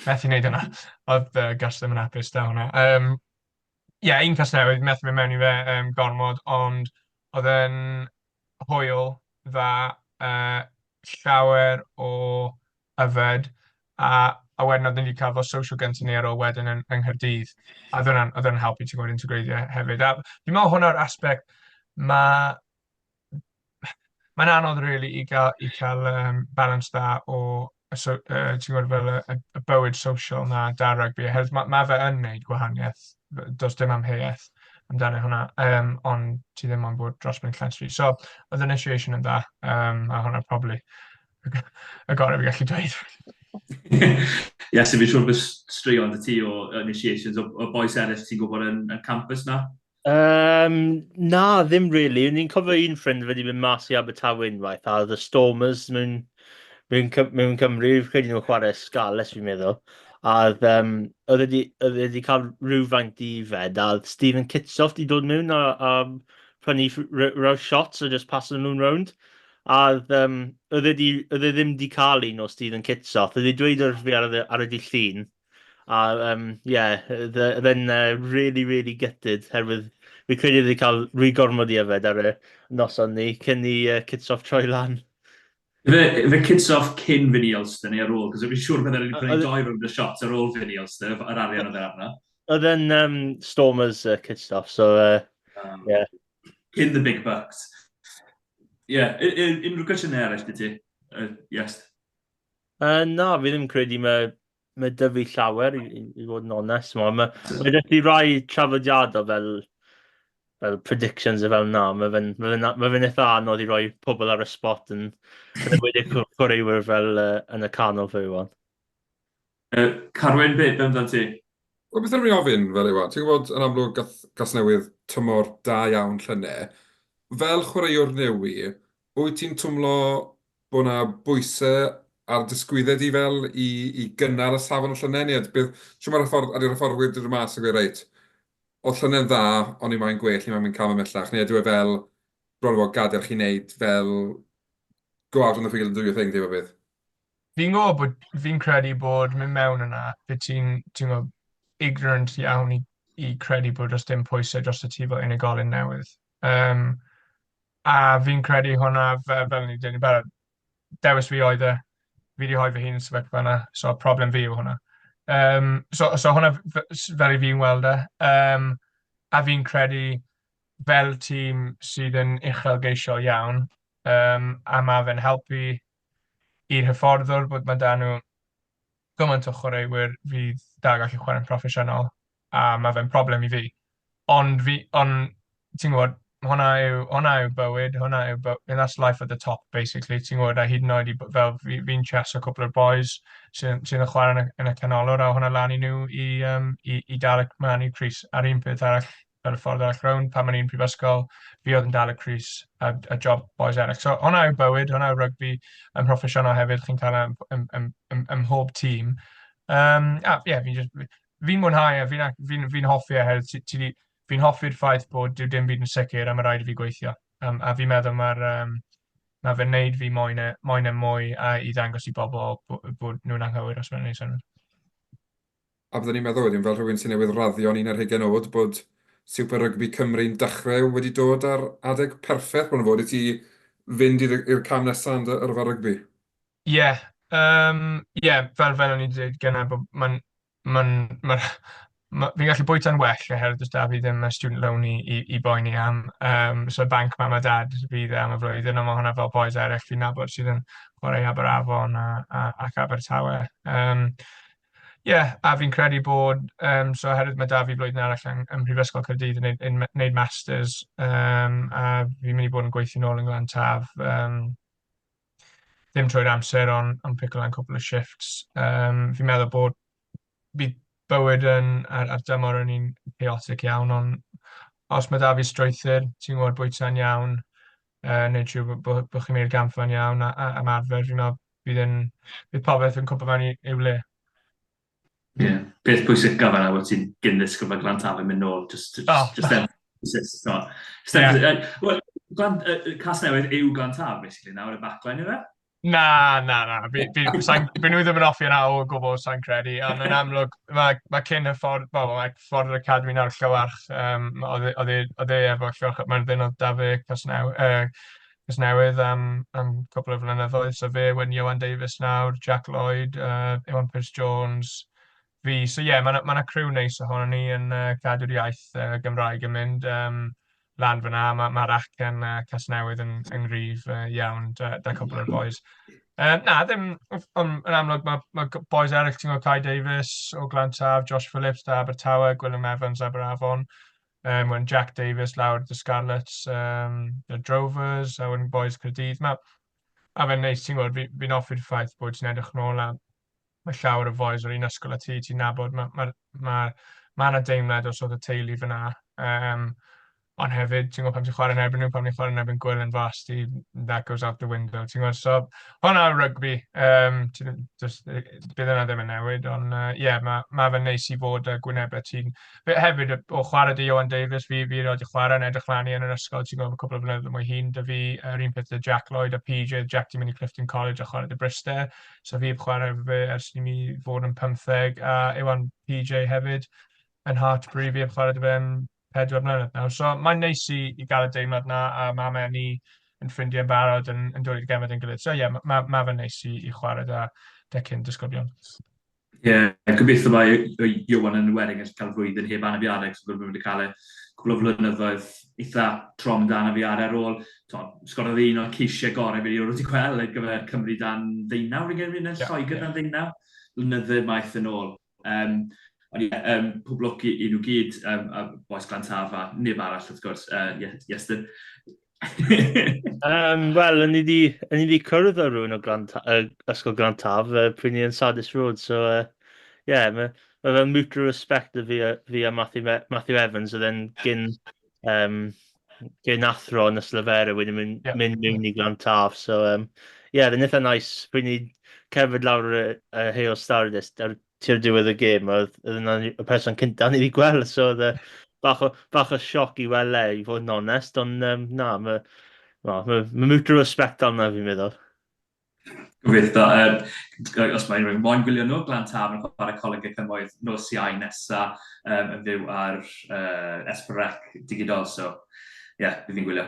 Speaker 6: methu wneud hwnna. Oedd gas ddim yn hapus da hwnna. Ie, un Casnewydd, methu mynd mewn i fe gormod, ond oedd yn hwyl dda, llawer o yfed, a wedyn oedd wedi cael fo social gyntaf ni ar ôl wedyn yng Nghaerdydd. A oedd hwnna'n helpu ti'n gwybod integreiddio hefyd. A fi'n meddwl hwnna'r aspect, mae'n anodd really i cael balance da o ti'n gwybod fel y bywyd social na da rygbi. Mae fe yn gwneud gwahaniaeth. Does dim amheuaeth amdano hwnna, ond ti ddim yn bod dros Ben Llanstri. So, oedd initiation yn dda, a hwnna probably y gorau fi gallu dweud.
Speaker 3: Ie, so fi'n siŵr bod straeon dy ti o initiations o boes eraill ti'n gwybod yn campus na?
Speaker 4: Na, ddim really. Ni'n cofio un ffrind wedi mynd mas i Abertawe unwaith, a The Stormers mewn Cymru, credu nhw'n chwarae Scales fi'n meddwl. A oedd wedi cael rhywfaint i fed, a Stephen Kitsoff wedi dod mewn a prynu row shots a just passing nhw'n rownd. A oedd e ddim di cael un o Stephen Kitsoff. Oedd e dweud wrth fi ar y dydd Llun. A oedd e'n really, really gutted. Herwydd fi credu wedi cael rhy gormod i yfed ar y noson ni cyn i Kitsoff troi lan.
Speaker 3: Fe Kitsoff cyn fynd i Iestyn neu ar ôl? Cos fi'n siŵr bydde'n prynu 2 round o shots ar ôl fynd i Iestyn, yr arian o fe arno.
Speaker 4: Oedd e'n Stormers Kitsoff, so yeah.
Speaker 3: In the big bucks. Ie, unrhyw gwestiynau eraill dy ti? Yes.
Speaker 4: Na, fi ddim credu mae dyfu llawer i fod yn onest. Mae dyfu rai traddodiadol fel predictions fel na. Mae fe'n eitha anodd i roi pobl ar y spot yn wedi chwaraewyr fel yn y canol fe yw.
Speaker 3: Carwyn, beth amdano ti?
Speaker 5: Wel, beth ydym ni ofyn fel Iwan? Ti'n gwybod yn amlwg Casnewydd tymor da iawn llynau. Fel chwaraewr newydd, wyt ti'n twmlo bod yna bwysau ar dysgwyddau di fel i gynnar y safon o llynau? Neu sy'n mae'r ffordd, ar y ffordd dod mas o gweud reit, o llynau'n dda, ond i mae'n gwell, i mae'n mynd cam ymellach, neu ydw e fel bron o fod gadael chi wneud fel go out on the field and do your thing, di o beth?
Speaker 6: Fi'n gwybod bod fi'n credu bod mynd mewn yna, bydd ti'n gwybod, ignorant iawn i credu bod dros dim pwysau dros y ti fel unigolyn newydd. A fi'n credu hwnna fel ni dyn ni barod. Dewis fi oedd e, fi wedi hoi fy hun yn sefyllfa yna, so problem fi yw hwnna. So hwnna fel i fi'n weld e. A fi'n credu fel tîm sydd yn uchelgeisiol iawn, a mae fe'n helpu i'r hyfforddwr bod mae da nhw gymaint o chwaraewyr fydd da gallu chwarae'n proffesiynol, a mae fe'n problem i fi. Ond ti'n gwybod, hwnna yw bywyd, and that's life at the top, basically. Ti'n gwybod, a hyd yn oed fel fi'n chess o cwpl o'r boys sy'n yn chwarae yn y canolwr, a hwnna lan i nhw i dal y man i Cris. A'r un peth arall, fel y ffordd arall rown, pan ma'n un prifysgol, fi oedd yn dal y Cris a job boys eraill. So hwnna yw bywyd, hwnna yw rygbi yn proffesiynol hefyd, chi'n cael ym mhob tîm. Fi'n mwynhau, fi'n hoffi fi'n hoffi'r ffaith bod dyw dim byd yn sicr a mae rhaid i fi gweithio. A fi'n meddwl mae fe'n neud fi moyn e mwy i ddangos i bobl bod nhw'n anghywir os mae'n neud synnwyr.
Speaker 5: A byddwn ni'n meddwl wedyn, fel rhywun sy'n newydd raddio 11 oed, bod Super Rygbi Cymru'n dechrau wedi dod ar adeg perffaith bron o fod i ti fynd i'r cam nesaf yn yrfa rygbi.
Speaker 6: Ie, fel o'n i wedi dweud gyna, fi'n gallu bwyta'n well oherwydd does da fi ddim student loan i boeni am. So banc mam a dad fydd am y flwyddyn, ond mae hwnna fel boys eraill fi'n nabod sydd yn chwarae Aberafon ac Abertawe. A fi'n credu bod, so oherwydd mae da fi flwyddyn arall yn Prifysgol Caerdydd yn wneud masters, a fi'n mynd i bod yn gweithio nôl yn Lantaf, ddim trwy'r amser, ond pickle yn cwpl o shifts. Fi'n meddwl bod bydd bywyd ar dymor yn un chaotic iawn, ond os mae da fi strwythyr, ti'n gwybod bwyta'n iawn, nid siw bod chi'n mynd i'r gamfa'n iawn a ymarfer, fi'n meddwl bydd popeth yn cwpl fewn i'w le.
Speaker 3: Ie, peth pwysig gafel a wyt ti'n gynnus gyda'r Lantaf yn mynd nôl, just emphasis. Casnewydd yw Lantaf, basically, nawr y backline yw e?
Speaker 6: Na. Byn nhw ddim yn offi yna o gwbl sa'n credu, ond yn amlwg, mae cyn y ffordd yr academi na'r Llywarch, oedd e efo Llywarch, mae'n ddyn oedd da fe Casnewydd am cwpl o flynyddoedd, so fe, Wyn Iwan Davies nawr, Jack Lloyd, Iwan Pearce-Jones, fi. So mae yna criw neis ohono ni yn cadw'r iaith Gymraeg yn mynd lan fyna. Mae'r ac yn Casnewydd yn rif iawn, da cwpl o'r boys. Ddim, yn amlwg, mae boys eraill, ti'n gwybod, Kai Davies o Lantaf, Josh Phillips da Abertawe, Gwilym Evans Aberafon, when Jack Davies lawr the Scarlets, the Drovers, a when boys Caerdydd. A fe'n neis, ti'n gwybod, fi'n offi'r ffaith bod ti'n edrych nôl a mae llawer o boys o'r un ysgol a ti'n nabod. Mae yna deimlad os oedd y teulu fyna. Ond hefyd, ti'n gwybod, pam ti'n chwarae'n erbyn nhw, pam ti'n chwarae'n erbyn Gwyl yn fast, that goes out the window. Ti'n gwybod, so hwnna yw rygbi. Bydd yna ddim yn newid, ond mae fe'n neis i fod gwynebau ti'n... Hefyd, o chwarae di Iwan Davies, fi roed i chwarae'n edrych lan i yn yr ysgol, ti'n gwybod, cwpl o flynyddoedd mwy hun, da fi, yr un peth y Jack Lloyd a PJ, Jack di mynd i Clifton College a chwarae dy Bristol, so fi chwarae fe ers ni mi fod yn 15, a Iwan PJ hefyd, yn Hartbury, fi chwarae dy fe 4 mlynedd nawr. So mae'n neis i gael y deimlad na, a mae ni yn ffrindiau'n barod yn dod i'r gemau yn gilydd. So mae fe'n neis i chwarae da cyn disgyblion.
Speaker 3: Gobeithio mae Iwan yn Wedding yn cael flwyddyn heb anafiadau, so byddwn wedi cael cwbl o flynyddoedd eitha trom dan anafiadau ar ôl. Sgorodd un o'r ceisiau gorau fi wedi gweld ar gyfer Cymru dan ddeunaw, yn Lloegr dan ddeunaw, blynyddoedd maith yn ôl. Ond pob lwc i nhw gyd, a boes Lantaf a neb arall, wrth gwrs, Iestyn.
Speaker 4: Wel, ni wedi cwrdd o rhywun o ysgol Lantaf pryd ni yn Sadis Road, so mae fe'n mutual respect fi a Matthew Evans, oedd e'n gyn athro yn y Slefera wedyn mynd mewn i Lantaf. So, yeah, yn eitha nice. Pryd ni cerdded lawr y Hale Stardust ar tir diwedd y gêm, oedd yna y person cyntaf ni wedi gweld. So, oedd bach o sioc i weld i fod yn onest. Ond, na, mae mutual respect arna fi'n meddwl.
Speaker 3: Gobeithio. Os mae'n rhywun moyn gwylio nhw, Lantaf yn chwarae coleg y cymoedd nos Iau nesaf yn fyw ar Esbrec digidol. So, yeah, bydd fi'n gwylio.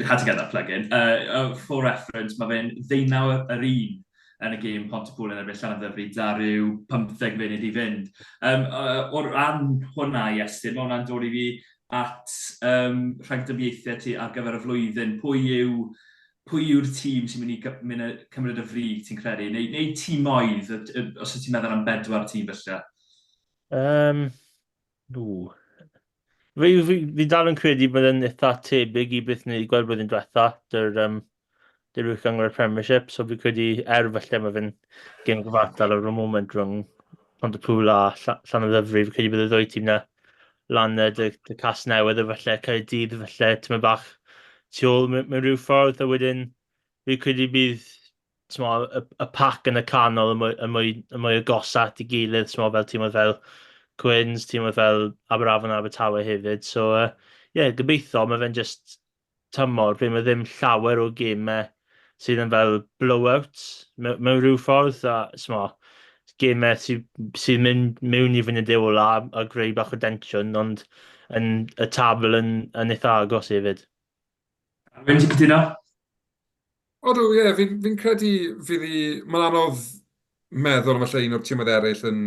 Speaker 3: Had to get that plug-in. For reference, mae fe'n 19 yr 1 yn y gêm Pontypool yn erbyn Llanymddyfri, da rhyw 15 funud i fynd. O'r ran hwnna, Iestyn, mae hwnna'n dod i fi at rhagdybiaethau ti ar gyfer y flwyddyn. Pwy yw'r tîm sy'n mynd i cymryd y fri, ti'n credu? Neu tîmoedd, os ti'n meddwl am 4 tîm felly?
Speaker 4: Fi dal yn credu bod yn eitha tebyg i beth ni wedi gweld blwyddyn diwetha, dy'r gyngor Premiership, so fi credu falle mae fe'n gêm gyfartal ar y moment rhwng Pontypool a Llanymddyfri. Fi credu bod y ddwy tîm na lan dy Casnewydd a falle Caerdydd, falle tyma bach tu ôl mewn rhyw ffordd, a wedyn fi credu bydd y pac yn y canol y mwy agosat i gilydd, fel tîmoedd fel Quins, tîmoedd fel Abertawe a Abertawe hefyd. So, gobeithio, mae fe'n just tymor, fe mae ddim llawer o gemau sydd yn fel blowouts mewn rhyw ffordd, a gemau sydd mynd mewn i fynd i ola a greu bach o densiwn, ond y tabl yn eitha agos hefyd.
Speaker 3: Arwyn, ti'n cytuno?
Speaker 5: Odw, ie, fi'n credu mae'n anodd meddwl am falle un o'r tîmoedd eraill yn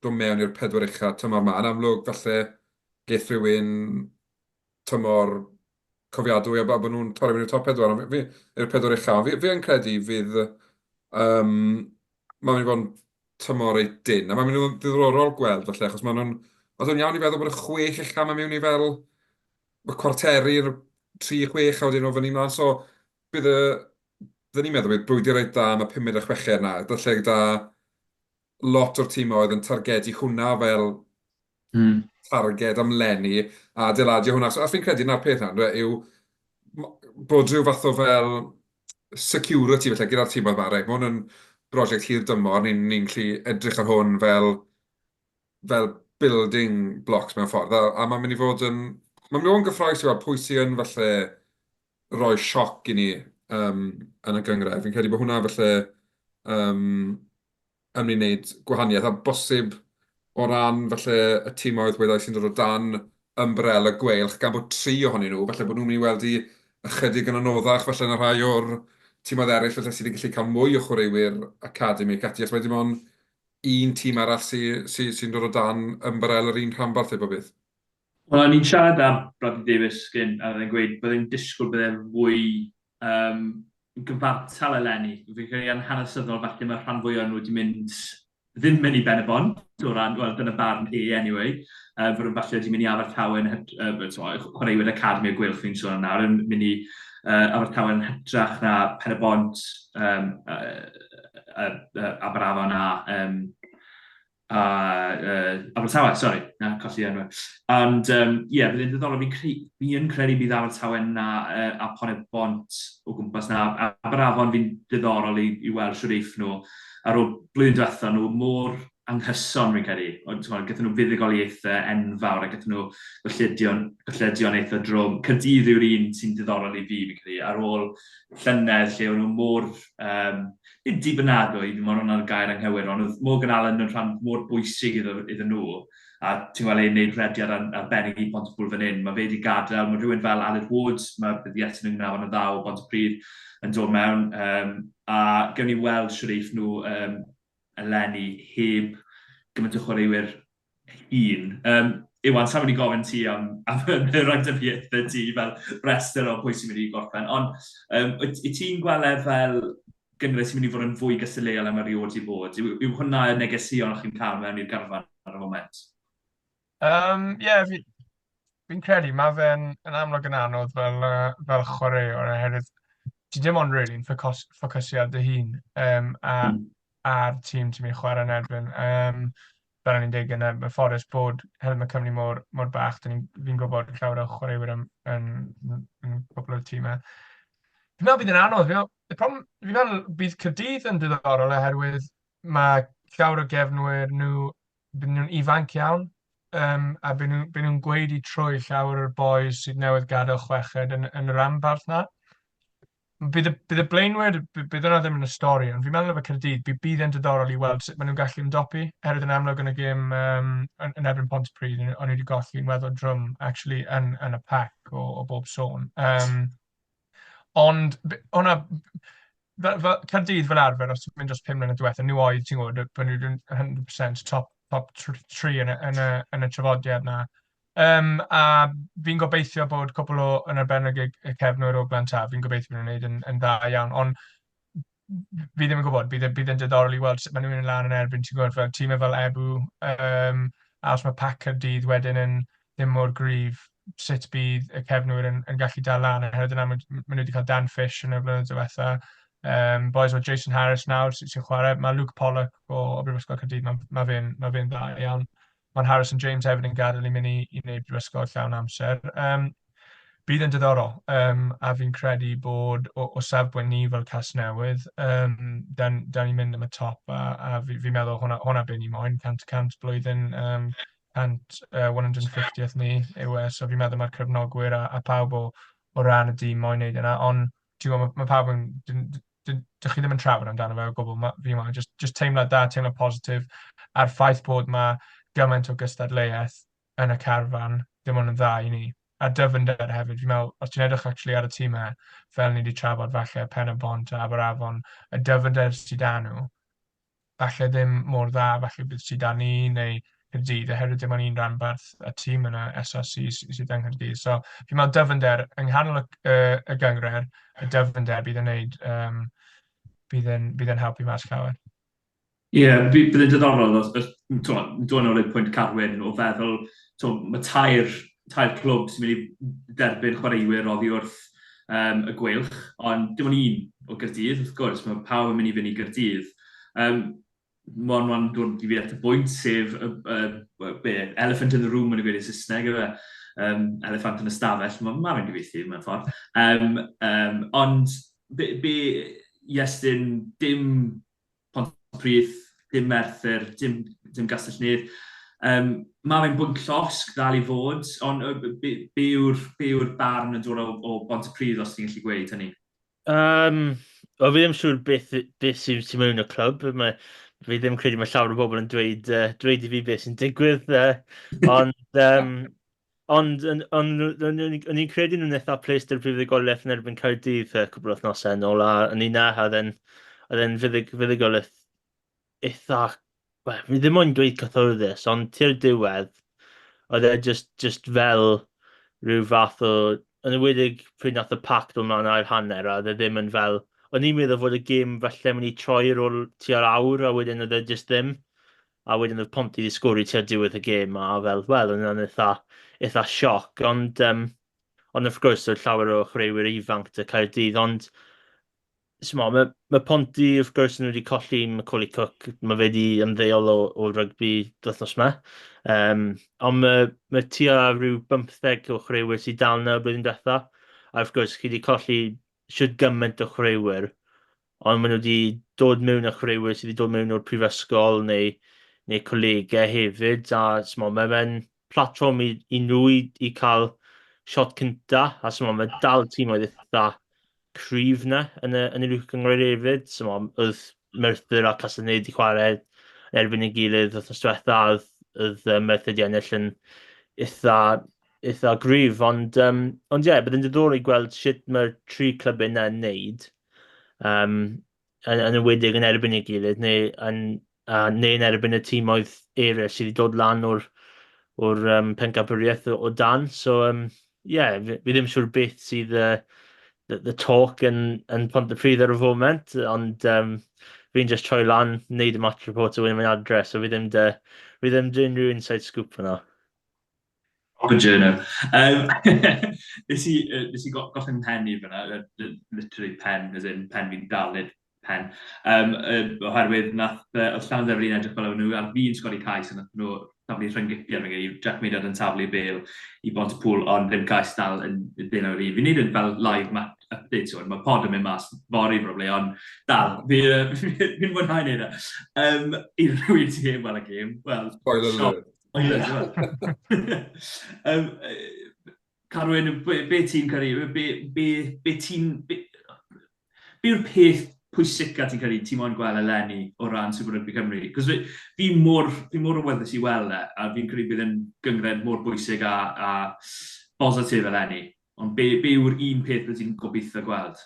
Speaker 5: dod mewn i'r 4 ucha tymor yma. Yn amlwg, falle geith rhywun tymor cofiadwy a bod nhw'n torri mewn i'r top 4 i'r 4 ucha. Fi yn credu fydd mae'n mynd i fod yn tymor ei dyn. A mae'n mynd i fod yn ddiddorol gweld falle, achos oedd yn iawn i feddwl bod y 6 ucha mae'n mewn i fel y cwarteri'r 3-6 a wedyn o fyny mlaen. So, bydd ni'n meddwl bydd brwydr reit da am y 5 a 6 yna. Dalle gyda lot o'r tîmoedd yn targedu hwnna fel targed am lenni a adeiladu hwnna. So, a fi'n credu na'r peth yna yw bod rhyw fath o fel security felly gyda'r tîmoedd yma. Mae hwn yn brosiect hir dymor, ni'n gallu edrych ar hwn fel building blocks mewn ffordd. A mae'n mynd i fod yn gyffroes i weld pwy sy'n falle rhoi sioc i ni yn y gynghrair. Fi'n credu bod hwnna falle yn mynd i wneud gwahaniaeth a bosib o ran falle y tîmoedd wedai sy'n dod o dan ymbrel y gweilch gan bod 3 ohonyn nhw, falle bod nhw'n mynd i weld i ychydig yn anoddach falle yn y rhai o'r tîmoedd eraill falle sydd wedi gallu cael mwy o chwaraewyr academig ati, os wedi bod un tîm arall sy'n dod o dan ymbrel yr un rhanbarth efo beth.
Speaker 3: Wel, ni'n siarad am Bradley Davies gyn, a byddai'n gweud byddai'n disgwyl byddai'n fwy gyfartal eleni. Fi'n credu yn hanesyddol falle mae'r rhan fwy o'n nhw wedi mynd ddim mynd i ben y bont, o ran, wel, dyna barn anyway. Fod yn falle wedi mynd i Abertawe chwaraewyr academi o Gwylch fi'n sôn nawr, yn mynd i Abertawe yn hytrach na pen y bont Abertawe na Abertawe, sori, na, colli enw. Ond, bydd yn ddiddorol, fi'n credu bydd Abertawe na a pen y bont o gwmpas na. Abertawe fi'n diddorol i weld siwreif nhw. Ar ôl blwyddyn diwethaf nhw mor anghyson fi'n credu. Gyda nhw fuddugoliaethau enfawr a gyda nhw golledion eitha drwm. Caerdydd yw'r un sy'n diddorol i fi'n credu. Ar ôl llynedd lle o'n nhw mor dibynadwy, dim ond hwnna'r gair anghywir, ond oedd Morgan Allen yn rhan mor bwysig iddyn nhw. A ti'n gweld ei'n neud rhediad arbennig i Pontypool fan hyn. Mae fe wedi gadael, mae rhywun fel Aled Woods, mae bydd Iestyn yn gnaf yn y ddaw o Pontypridd yn dod mewn. A gewn ni weld siwreif nhw eleni heb gymaint o chwaraewyr hun. Iwan, sa'n mynd i gofyn ti am y rhagdybiaethau ti fel rester o pwy sy'n mynd i gorffen. Ond i ti'n gweld fel gyngrau sy'n mynd i fod yn fwy gysyleol am eriod i bod? Yw hwnna y negesion o'ch chi'n cael mewn i'r garfan ar y moment?
Speaker 6: Fi'n credu, mae fe'n amlwg yn anodd fel chwaraewr, oherwydd ti dim ond rili'n ffocysu ar dy hun a'r tîm ti'n mynd i chwarae yn erbyn. fel o'n i'n dig yn y ffordd bod hefyd mae Cymru mor bach, fi'n gwybod llawer o chwaraewyr yn gwbl o'r tîmau. Fi'n meddwl bydd yn anodd, fi'n meddwl bydd Caerdydd yn diddorol oherwydd mae llawer o gefnwyr bydd nhw'n ifanc iawn, a bydd nhw'n gweud trwy llawer o'r boys sydd newydd gadael chweched yn yr anbarth na. Bydd y blaenwyr, bydd hwnna ddim yn y stori, ond fi'n meddwl efo Caerdydd, bydd e'n diddorol i weld sut maen nhw'n gallu ymdopi. Herwydd yn amlwg yn y gêm yn erbyn Pontypridd, o'n i wedi golli'n weddol drwm, actually, yn y pack o bob sôn. Ond hwnna, Caerdydd fel arfer, os ti'n mynd dros 5 mlynedd diwethaf, nhw oedd, ti'n gwybod, bod nhw'n 100% top 3 yn y trafodiad na. A fi'n gobeithio bod cwbl yn arbennig y cefnwyr o Lantaf, fi'n gobeithio bod nhw'n gwneud yn dda iawn, ond fi ddim yn gwybod, bydd yn diddorol i weld sut maen nhw'n mynd lan yn erbyn, ti'n gwybod, fel tîmau fel Ebu, a os mae Pac Caerdydd wedyn yn ddim mor gryf, sut bydd y cefnwyr yn gallu dal lan, oherwydd yna maen nhw wedi cael Dan Fish yn y flynedd diwethaf. Boys o Jason Harris nawr sy'n chwarae, mae Luke Pollock o Prifysgol Caerdydd, mae fe'n dda iawn. Mae'n Harrison James hefyd yn gadael i mynd i wneud Prifysgol llawn amser. Bydd yn diddorol, a fi'n credu bod o safbwynt ni fel Casnewydd, da ni'n mynd am y top, a fi'n meddwl hwnna bydd ni moyn, 100 blwyddyn, 150th ni yw e, so fi'n meddwl mae'r cefnogwyr a pawb o ran y dîm moyn wneud yna, ond mae pawb yn, dych chi ddim yn trafod amdano fe o gwbl, fi'n meddwl, just teimlad da, teimlad positif, a'r ffaith bod mae gymaint o gystadleuaeth yn y carfan, dim ond yn dda i ni. A dyfnder hefyd, fi'n meddwl, os ti'n edrych actually ar y tîmau, fel ni wedi trafod falle Pen y Bont a Aberafon, y dyfnder sydd â nhw, falle ddim mor dda, falle bydd sydd â ni, neu Caerdydd, oherwydd dim ond un rhanbarth y tîm yn y SRC sydd yn Caerdydd. So, fi'n meddwl dyfnder, yng nghanol y gynghrair, y dyfnder bydd yn neud, bydd yn helpu mas llawer.
Speaker 3: Ie, bydd yn diddorol, dwi'n ôl i'r pwynt Carwyn o feddwl, mae tair clwb sy'n mynd i derbyn chwaraewyr oddi wrth y gwylch, ond dim ond un o Gaerdydd, wrth gwrs, mae pawb yn mynd i fynd i Gaerdydd. Mae'n dod i fi at y bwynt, sef elephant in the room yn y gweud i Saesneg, elephant yn y stafell, mae'n mynd i feithi mewn ffordd. Ond be Iestyn, dim Pontypridd, dim Merthyr, dim Castellnydd. Mae fe'n bwynt llosg ddal i fod, ond be yw'r barn yn dod o Pontypridd os ti'n gallu gweud hynny?
Speaker 4: O fi ddim siŵr beth sy'n mewn y clwb. Fi ddim credu mae llawer o bobl yn dweud i fi beth sy'n digwydd. Ond o'n i'n credu nhw'n eitha pleister fuddugoliaeth yn erbyn Caerdydd cwbl o wythnosau yn ôl, a yn un oedd e'n fuddugoliaeth eitha, fi ddim ond dweud cythoeddus, ond tir diwedd, oedd e just fel rhyw fath o, yn ywedig pryd nath y pac dod mewn a'r hanner, a oedd e ddim yn fel, o'n i'n meddwl fod y gêm falle mynd i troi ar ôl tua'r awr, a wedyn oedd e just ddim, a wedyn oedd Ponty wedi sgori tua'r diwedd y gêm, a fel, o'n yna'n eitha sioc, ond wrth gwrs oedd llawer o chwaraewyr ifanc dy Caerdydd, ond mae Ponty, wrth gwrs, nhw wedi colli Macaulay Cook, mae fe wedi ymddeol o rygbi wythnos yma. Ond mae tua rhyw 15 o chwaraewyr sydd dal yna blwyddyn diwethaf. A wrth gwrs, chi wedi colli siwt gymaint o chwaraewyr, ond maen nhw wedi dod mewn â chwaraewyr sydd wedi dod mewn o'r prifysgol neu colegau hefyd. A mae fe'n platform i nhw i cael shot cynta, a mae dal tîm oedd eitha cryf na yn y rhywch gyngor hefyd. Oedd Merthyr a Casnewydd wedi chwarae yn erbyn ei gilydd wythnos diwetha, oedd Merthyr wedi ennill yn eitha gryf, ond bydd yn diddorol i gweld sut mae'r 3 clybau yna yn neud, yn ywedig yn erbyn ei gilydd, neu yn erbyn y tîm oedd eraill sydd wedi dod lan o'r pencampwriaeth o dan. So, fi ddim siŵr beth sydd the talk yn Pontypridd ar y foment, ond fi'n just troi lan, wneud y match report o wedyn mae'n adres, so fi ddim unrhyw inside scoop yna.
Speaker 3: Proper journo. Nes i gollwng pen i fyna, literally pen, as in pen fi'n daled pen. Oherwydd nath Llanaf yn edrych fel nhw, a fi'n sgori cais, a nath nhw taflu rhynggipiau fi'n gyda, Jack Meadad yn taflu bel i Bontypool, ond ddim cais dal yn dyn o'r un. Fi'n neud yn fel live match update, so mae pod yn mynd mas fori probably, ond dal, fi'n mwynhau neud e. I rhywun ti heb weld y gêm, wel, Carwyn, be ti'n caru? Be yw'r peth pwysica ti'n caru ti'n moyn gweld eleni o ran Super Rygbi Cymru? Cos fi mor awyddus i weld e, a fi'n credu bydd yn gyngred mor bwysig a positif eleni. Ond be yw'r un peth bydd ti'n gobeithio gweld?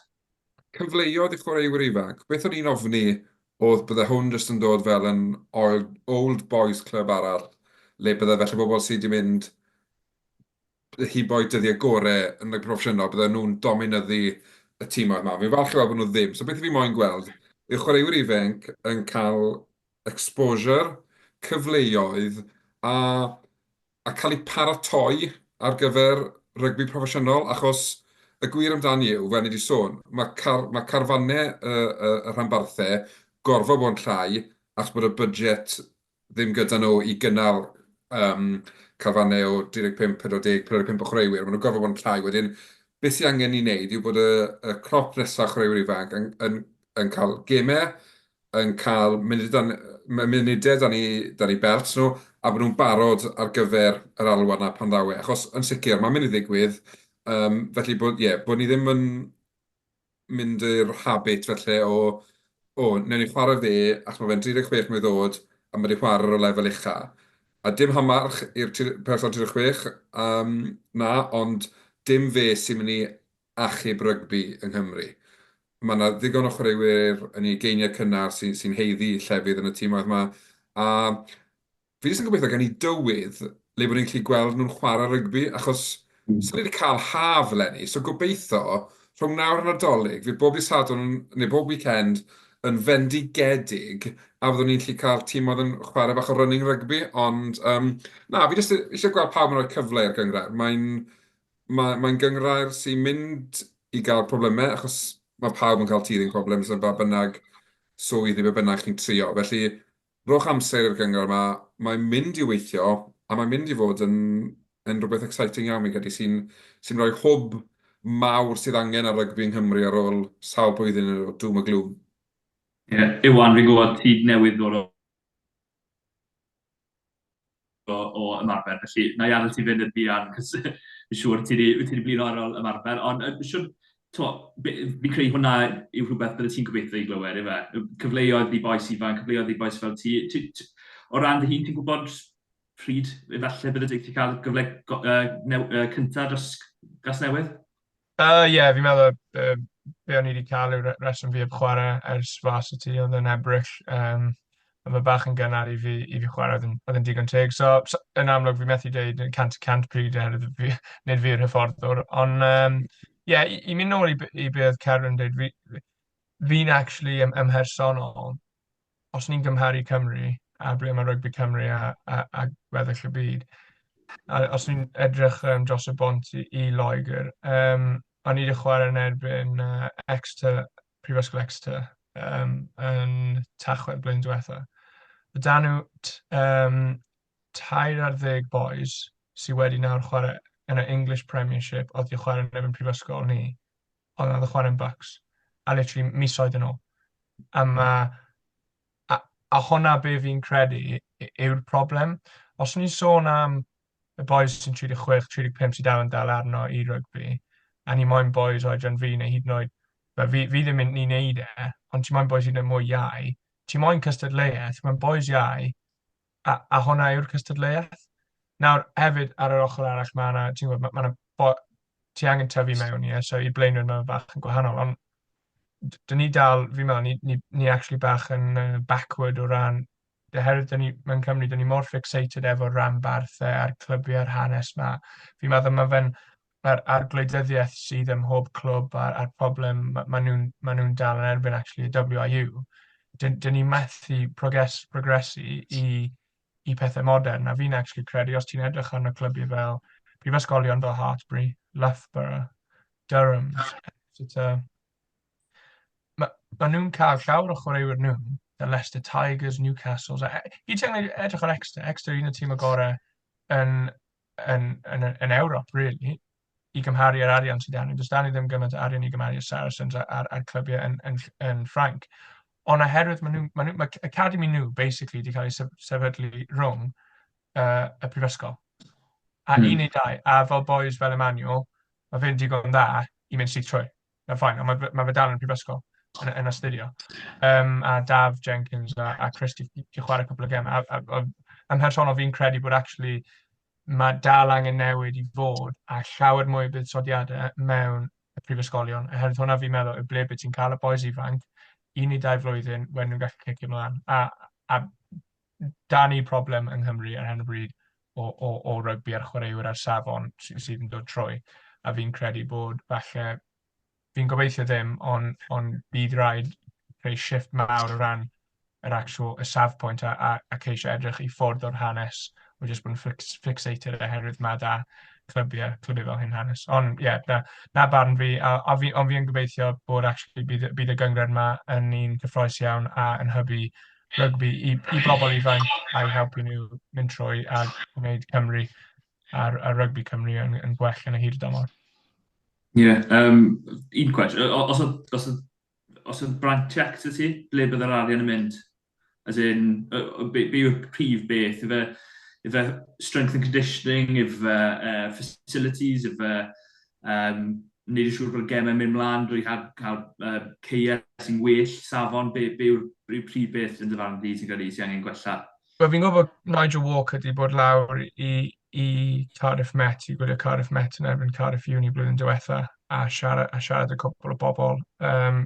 Speaker 5: Cyfleoedd i chwaraewyr ifanc. Beth o'n i'n ofni oedd bydde hwn jyst yn dod fel yn old boys club arall, le bydde felly bobl sydd wedi mynd hi boi dyddiau gorau yn y proffesiynol, bydde nhw'n dominyddu y tîmoedd yma. Fi'n falch i weld bod nhw ddim. So beth i fi moyn gweld, yw chwaraewyr ifanc yn cael exposure, cyfleoedd, a cael eu paratoi ar gyfer rygbi proffesiynol, achos y gwir amdani yw, fel ni wedi sôn, mae carfannau y rhanbarthau gorfod bod yn llai, achos bod y budget ddim gyda nhw i gynnal carfannau o 25, 40, 45 o chwaraewyr. Maen nhw'n gorfod bod yn llai. Wedyn, beth sydd angen i wneud yw bod y crop nesaf chwaraewyr ifanc yn cael gemau, yn cael munudau dan i belt nhw, a bod nhw'n barod ar gyfer yr alwad na pan ddawe. Achos yn sicr, mae'n mynd i ddigwydd, felly bod ni ddim yn mynd i'r habit felly newn ni chwarae fe, achos mae fe'n 36 mlynedd oed, a mae wedi chwarae o lefel ucha. A dim hamarch i'r person 36, na, ond dim fe sy'n mynd i achub rygbi yng Nghymru. Mae yna ddigon o chwaraewyr yn ei geiniau cynnar sy'n heiddi llefydd yn y tîmoedd yma. A fi jyst yn gobeithio gen i dywydd le bod ni'n gallu gweld nhw'n chwarae rygbi, achos sy'n ni wedi cael haf eleni. So gobeithio, rhwng nawr yn Nadolig, fydd bob dydd Sadwrn neu bob weekend yn fendigedig, a fyddwn ni'n gallu cael tîmoedd yn chwarae bach o running rygbi, ond na, fi jyst eisiau gweld pawb yn rhoi cyfle i'r gynghrair. Mae'n gynghrair sy'n mynd i gael problemau, achos mae pawb yn cael teething problems yn ba bynnag swydd i be bynnag chi'n trio. Felly, rhowch amser i'r gynghrair yma, mae'n mynd i weithio, a mae'n mynd i fod yn rhywbeth exciting iawn, sy'n rhoi hwb mawr sydd angen ar rygbi yng Nghymru ar ôl sawl blwyddyn o dŵm a glwm.
Speaker 3: Iwan, fi'n gwybod ti newydd ddod o ymarfer, felly na i adael ti fynd yn bian, cos fi'n siŵr ti wedi blin ar ôl ymarfer, ond fi'n credu hwnna yw rhywbeth bydde ti'n gobeithio i glywed, efe? Cyfleoedd i boes ifanc, cyfleoedd i boes fel ti. O ran dy hun, ti'n gwybod pryd efallai bydde ti'n cael gyfle cyntaf dros Casnewydd?
Speaker 6: Fi'n meddwl be o'n i wedi cael yw reswm fi heb chwarae ers fas y ti, oedd yn ebryll. Mae bach yn gynnar i fi chwarae, oedd yn digon teg. So, yn amlwg, fi methu dweud 100% pryd nid fi'r hyfforddwr. Ond, i mynd nôl i be oedd Carwyn yn dweud, fi'n actually ymhersonol, os ni'n gymharu Cymru, a ble mae Rygbi Cymru a gweddill y byd, a os ni'n edrych dros y bont i Loegr, o'n i wedi chwarae yn erbyn Prifysgol Abertawe yn Tachwedd blwyddyn diwetha. Yda nhw 30 boys sydd wedi nawr chwarae yn y English Premiership oedd wedi chwarae yn erbyn Prifysgol ni, oedd yn chwarae yn Bucks, a literally misoedd yn ôl. A hwnna be fi'n credu yw'r problem. Os ni'n sôn am y boys sy'n 36, 35 sydd dal yn dal arno i rygbi, a ni moyn boys oedran fi neu hyd yn oed, fi ddim yn ni'n neud ond ti moyn boys hyd yn oed mwy iau, ti moyn cystadleuaeth, mae'n boys iau, a hwnna yw'r cystadleuaeth. Nawr, hefyd, ar yr ochr arall, ti angen tyfu mewn so i blaenwyr mae'n bach yn gwahanol, ond dyn ni dal, fi'n meddwl, ni actually bach yn backward o ran, oherwydd mewn Cymru, dyn ni mor fixated efo rhanbarthau a'r clybiau'r hanes yma. Fi'n meddwl mae fe'n a'r gwleidyddiaeth sydd ym mhob clwb a'r problem maen nhw'n dal yn erbyn actually y WIU. Dyn ni methu progresu i pethau modern. A fi'n actually credu, os ti'n edrych arno clybiau fel prifysgolion fel Hartbury, Loughborough, Durham, Exeter, nhw'n cael llawer o chwaraewyr nhw, the Leicester Tigers, Newcastles. I ti'n edrych ar Exeter un o tîm o gorau yn Ewrop, really, i gymharu ar arian sydd angen. Does da ni ddim gymaint o arian i gymharu ar Saracens a'r clybiau yn Ffranc. Ond oherwydd mae Academy nhw, basically, wedi cael ei sefydlu rhwng y Prifysgol. A un neu dau, a fel boys fel Emmanuel, mae fe'n digon dda i mynd syth trwy. Na ffain, ond mae fe dal yn Prifysgol yn astudio. A Daf Jenkins a Chris di chwarae cwbl o gem. Yn personol fi'n credu bod actually mae dal angen newid i fod a llawer mwy o buddsoddiadau mewn y prifysgolion. Oherwydd hwnna fi'n meddwl y ble byd ti'n cael y boys ifanc 1 neu 2 flwyddyn wedyn nhw'n gallu cicio mlaen. A da ni problem yng Nghymru ar hyn o bryd o rygbi ar chwaraewyr ar safon sydd yn dod trwy. A fi'n credu bod falle, fi'n gobeithio ddim, ond bydd rhaid creu shift mawr o ran y safpwynt a ceisio edrych i ffwrdd o'r hanes o jyst bod yn fixated oherwydd mae da clybiau fel hyn hanes. Ond na barn fi, ond fi'n gobeithio bod actually bydd y gyngred yma yn un cyffroes iawn a yn hybu rygbi i bobl ifanc a'i helpu nhw mynd trwy a gwneud Cymru a rygbi Cymru yn gwell yn y hyd y dymor.
Speaker 3: Ie, un cwestiwn. Os y brantiac ti, ble bydd yr arian yn mynd? As in, be yw'r prif beth? Ife strength and conditioning, ife facilities, ife wneud yn siŵr bod gemau mynd mlaen, drwy cael ceir sy'n well, safon, be yw'r prif beth yn dyfarn di ti'n gwneud sy'n angen gwella?
Speaker 6: Wel, fi'n gwybod Nigel Walker wedi bod lawr i Cardiff Met, i gwylio Cardiff Met yn erbyn Cardiff Uni blwyddyn diwetha, a siarad y cwbl o bobl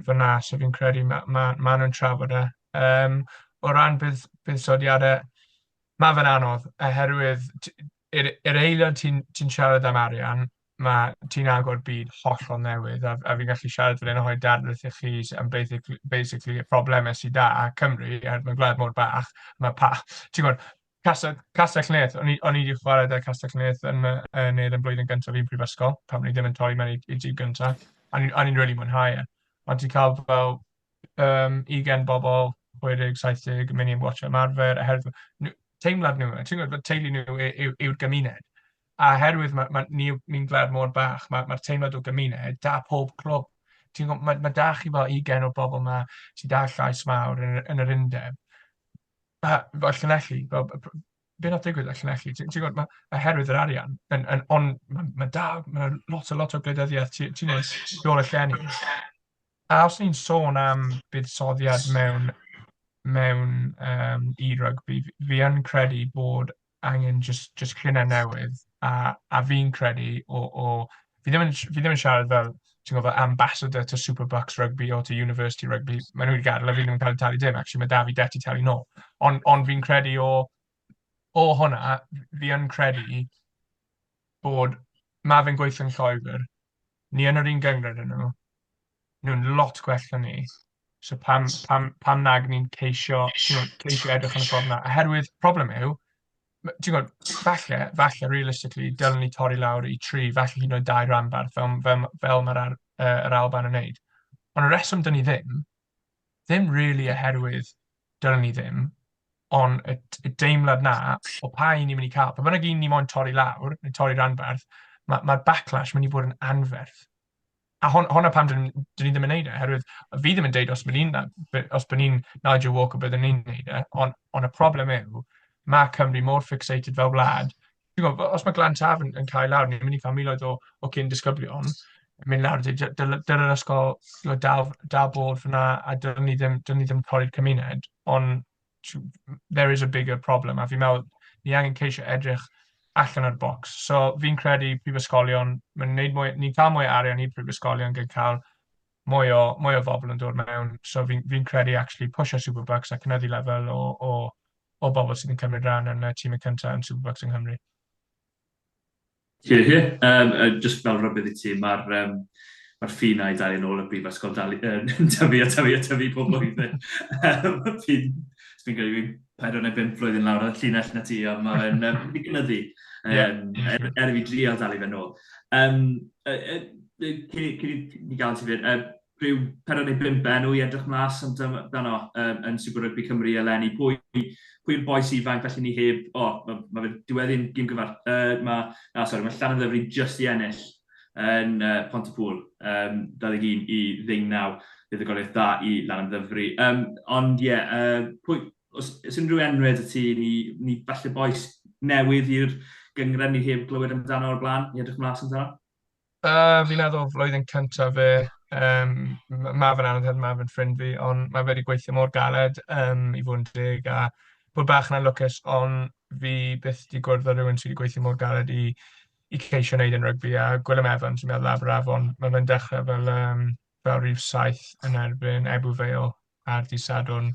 Speaker 6: fyna, so fi'n credu ma nhw'n trafod e. O ran buddsoddiadau, mae fe'n anodd, oherwydd yr eiliad ti'n siarad am arian, ti'n agor byd hollol newydd, a fi'n gallu siarad fan hyn o hoi dadlwyth i chi am basically y problemau sydd da a Cymru, a mae'n gwlad mor bach, ti'n gwybod, Castell Newydd, o'n i wedi chwarae da Castell Newydd yn blwyddyn gyntaf i'n prifysgol, pan ni ddim yn torri mewn i dîm gyntaf, a ni'n really mwynhau e. Ond ti'n cael fel 20 bobl, 60, 70, mynd i'n watch ymarfer, teimlad nhw, ti'n gwybod, teulu nhw yw'r gymuned. A herwydd ni'n glad mor bach, mae'r teimlad o gymuned, da pob clwb. Mae da chi fel 20 o bobl yma sydd da llais mawr yn yr undeb. Fel Llanelli, be nath digwydd ar Llanelli? Ti'n gwybod, mae herwydd yr arian, ond mae lot o gwleidyddiaeth, ti'n gwybod, dôl y llenni. A os ni'n sôn am buddsoddiad mewn i rygbi, fi yn credu bod angen just llunau newydd, a fi'n credu fi ddim yn siarad fel, ti'n gwybod, ambassador to Super Rygbi o to University Rygbi. Mae nhw wedi gadael, a fi ddim yn cael ei talu dim, actually, mae da fi debt i talu nôl. Ond fi'n credu o hwnna, fi yn credu bod mae fe'n gweithio'n Lloegr, ni yn yr un gyngred yn nhw, nhw'n lot gwell na ni. So pam nag ni'n ceisio edrych yn y ffordd yna. Oherwydd, problem yw, ti'n gwybod, falle, realistically, dylwn ni torri lawr i 3, falle hyd yn oed 2 ranbarth, fel mae'r Alban yn neud. Ond y reswm dyn ni ddim really oherwydd dylwn ni ddim, ond y deimlad na o pa un ni'n mynd i cael. Pa bynnag un ni moyn torri lawr, neu torri ranbarth, mae'r backlash mynd i bod yn anferth. A hwnna pam dyn ni ddim yn neud e, oherwydd fi ddim yn deud os bydd ni'n Nigel Walker bydd ni'n neud e, ond y problem yw, mae Cymru mor fixated fel wlad. Os mae Lantaf yn cael lawr, ni'n mynd i cael miloedd o cyn-disgyblion, mynd lawr, dyna'r ysgol dal bod fyna, a dyn ni ddim torri'r cymuned, ond there is a bigger problem, a fi'n meddwl, ni angen ceisio edrych allan o'r bocs. So fi'n credu prifysgolion, ni'n cael mwy o arian i prifysgolion gyda cael mwy o bobl yn dod mewn, so fi'n credu actually push o Superbucks a cynyddu lefel o bobl sydd yn cymryd rhan yn y tîm y cyntaf yn Superbucks yng Nghymru.
Speaker 3: Just fel rybydd i ti, mae'r ffinau dal yn ôl y brifysgol tyfu pob blwyddyn. Fi'n credu fi'n 4-5 flwyddyn lawr ar llinell na ti, ond mae'n gynyddu. Fi drio dal i fe nôl. Cyn i gael ti fyd, rhyw 4 neu 5 enw i edrych mas amdano yn Super Rygbi Cymru eleni. Pwy'r boes ifanc felly ni heb... mae fe diweddu'n gym gyfar. Mae Llanaf just i ennill yn Pontypool. 21 i 19 fuddugoliaeth da i Lantaf. Ond ie, os unrhyw enwau dy ti, ni falle boes newydd i'r gynghrair ni heb glywed amdano o'r blaen, i edrych mas amdano?
Speaker 6: Fi'n meddwl flwyddyn cyntaf fe, mae fe'n anodd, mae fe'n ffrind fi, ond mae fe wedi gweithio mor galed i fod yn deg, a bod bach yna'n lwcus, ond fi byth wedi gwrdd â rhywun sydd wedi gweithio mor galed i ceisio wneud yn rygbi, a Gwilym Evans yn meddwl Abertawe, mae fe'n dechrau fel rhif 7 yn erbyn Ebw Feil a'r dydd Sadwrn,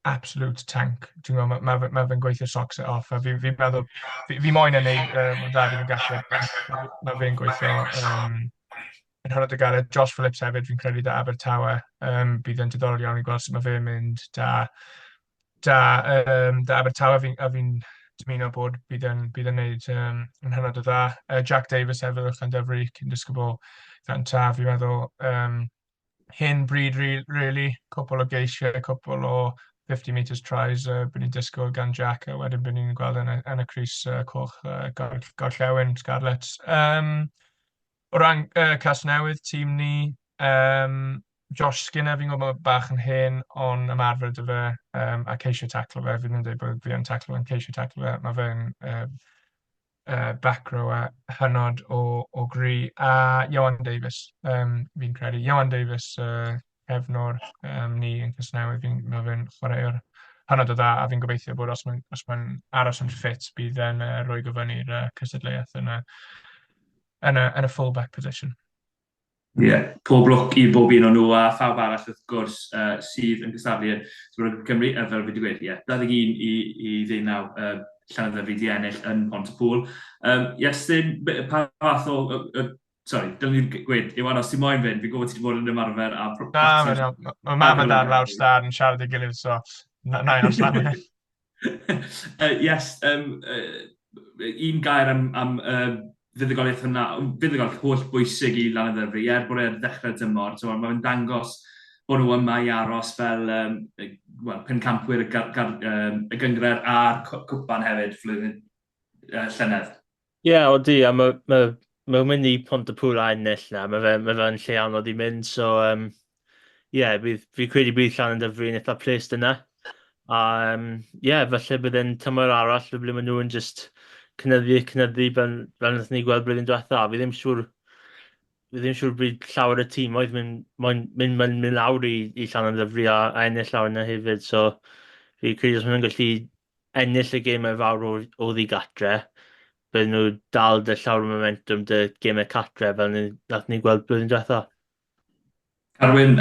Speaker 6: absolute tank. Ti'n gwybod, mae fe'n gweithio socks it off, a fi'n meddwl, fi moyn yn neud, mae'n dda fi'n gallu, mae fe'n gweithio yn hynod o galed. Josh Phillips hefyd, fi'n credu da Abertawe, bydd yn diddorol iawn i gweld sut mae fe'n mynd da Abertawe, a fi'n dymuno bod bydd yn neud yn hynod o dda. Jack Davis hefyd, Lantaf, cyn disgybl Lantaf, fi'n meddwl, hyn bryd, really, cwpl o geisiau, cwpl o 50 metres tries bydd ni'n disgwyl gan Jack, a wedyn bydd ni'n gweld yn y Cris coch Gorllewin, Scarlett. O ran Casnewydd, tîm ni, Josh Skinner, fi'n gwybod bach yn hen, ond ymarfer dy fe, a ceisio taclo fe, fi'n dweud bod fi yn taclo fe'n ceisio taclo fe, mae fe'n back row a hynod o gri, a Iwan Davies, fi'n credu. Iwan Davies, hefnwr ni yn Casnewydd, mae fe'n chwaraewr hynod o dda, a fi'n gobeithio bod os mae'n aros yn ffit, bydd yn rhoi gyfynnu'r cystadleuaeth yn y full-back position.
Speaker 3: Ie, pob lwc i bob un o'n nhw a phawb arall wrth gwrs sydd yn cystadlu Super Rygbi Cymru, fel fi wedi gweud, 21 i 19 Llanaf wedi ennill yn Pontypool. Iestyn, pa fath o... Sorry, dylen ni'n gweud, Iwan, os ti'n moyn fynd, fi'n gwybod ti wedi bod yn ymarfer a...
Speaker 6: Mae mam a dad lawr stad yn siarad ei gilydd, so na i os lan hynny.
Speaker 3: Yes, un gair am fuddugoliaeth hynna, fuddugoliaeth holl bwysig i Lantaf, bod e'r ddechrau dymor, mae fe'n dangos bod nhw yma i aros fel pencampwyr y gynghrair a'r cwpan hefyd flwyddyn llynedd.
Speaker 4: Ie, odi, a mae'n mynd i Pontypool a ennill na, mae fe'n lle anodd i mynd, so fi credu bydd Llanaf yn eitha plesd yna. A felly byddai'n tymor arall, ble maen nhw'n just cynyddu fel wnaethon ni gweld blwyddyn diwetha. Fi ddim siŵr bryd llawer y tîm oedd mynd lawr i Llanaf a ennill lawr yna hefyd. So fi credu os maen nhw'n gallu ennill y gemau fawr o ddigatre, bydden nhw dal dy llawer momentum dy gemau catre fel wnaethon ni gweld blwyddyn diwetha.
Speaker 3: Carwyn,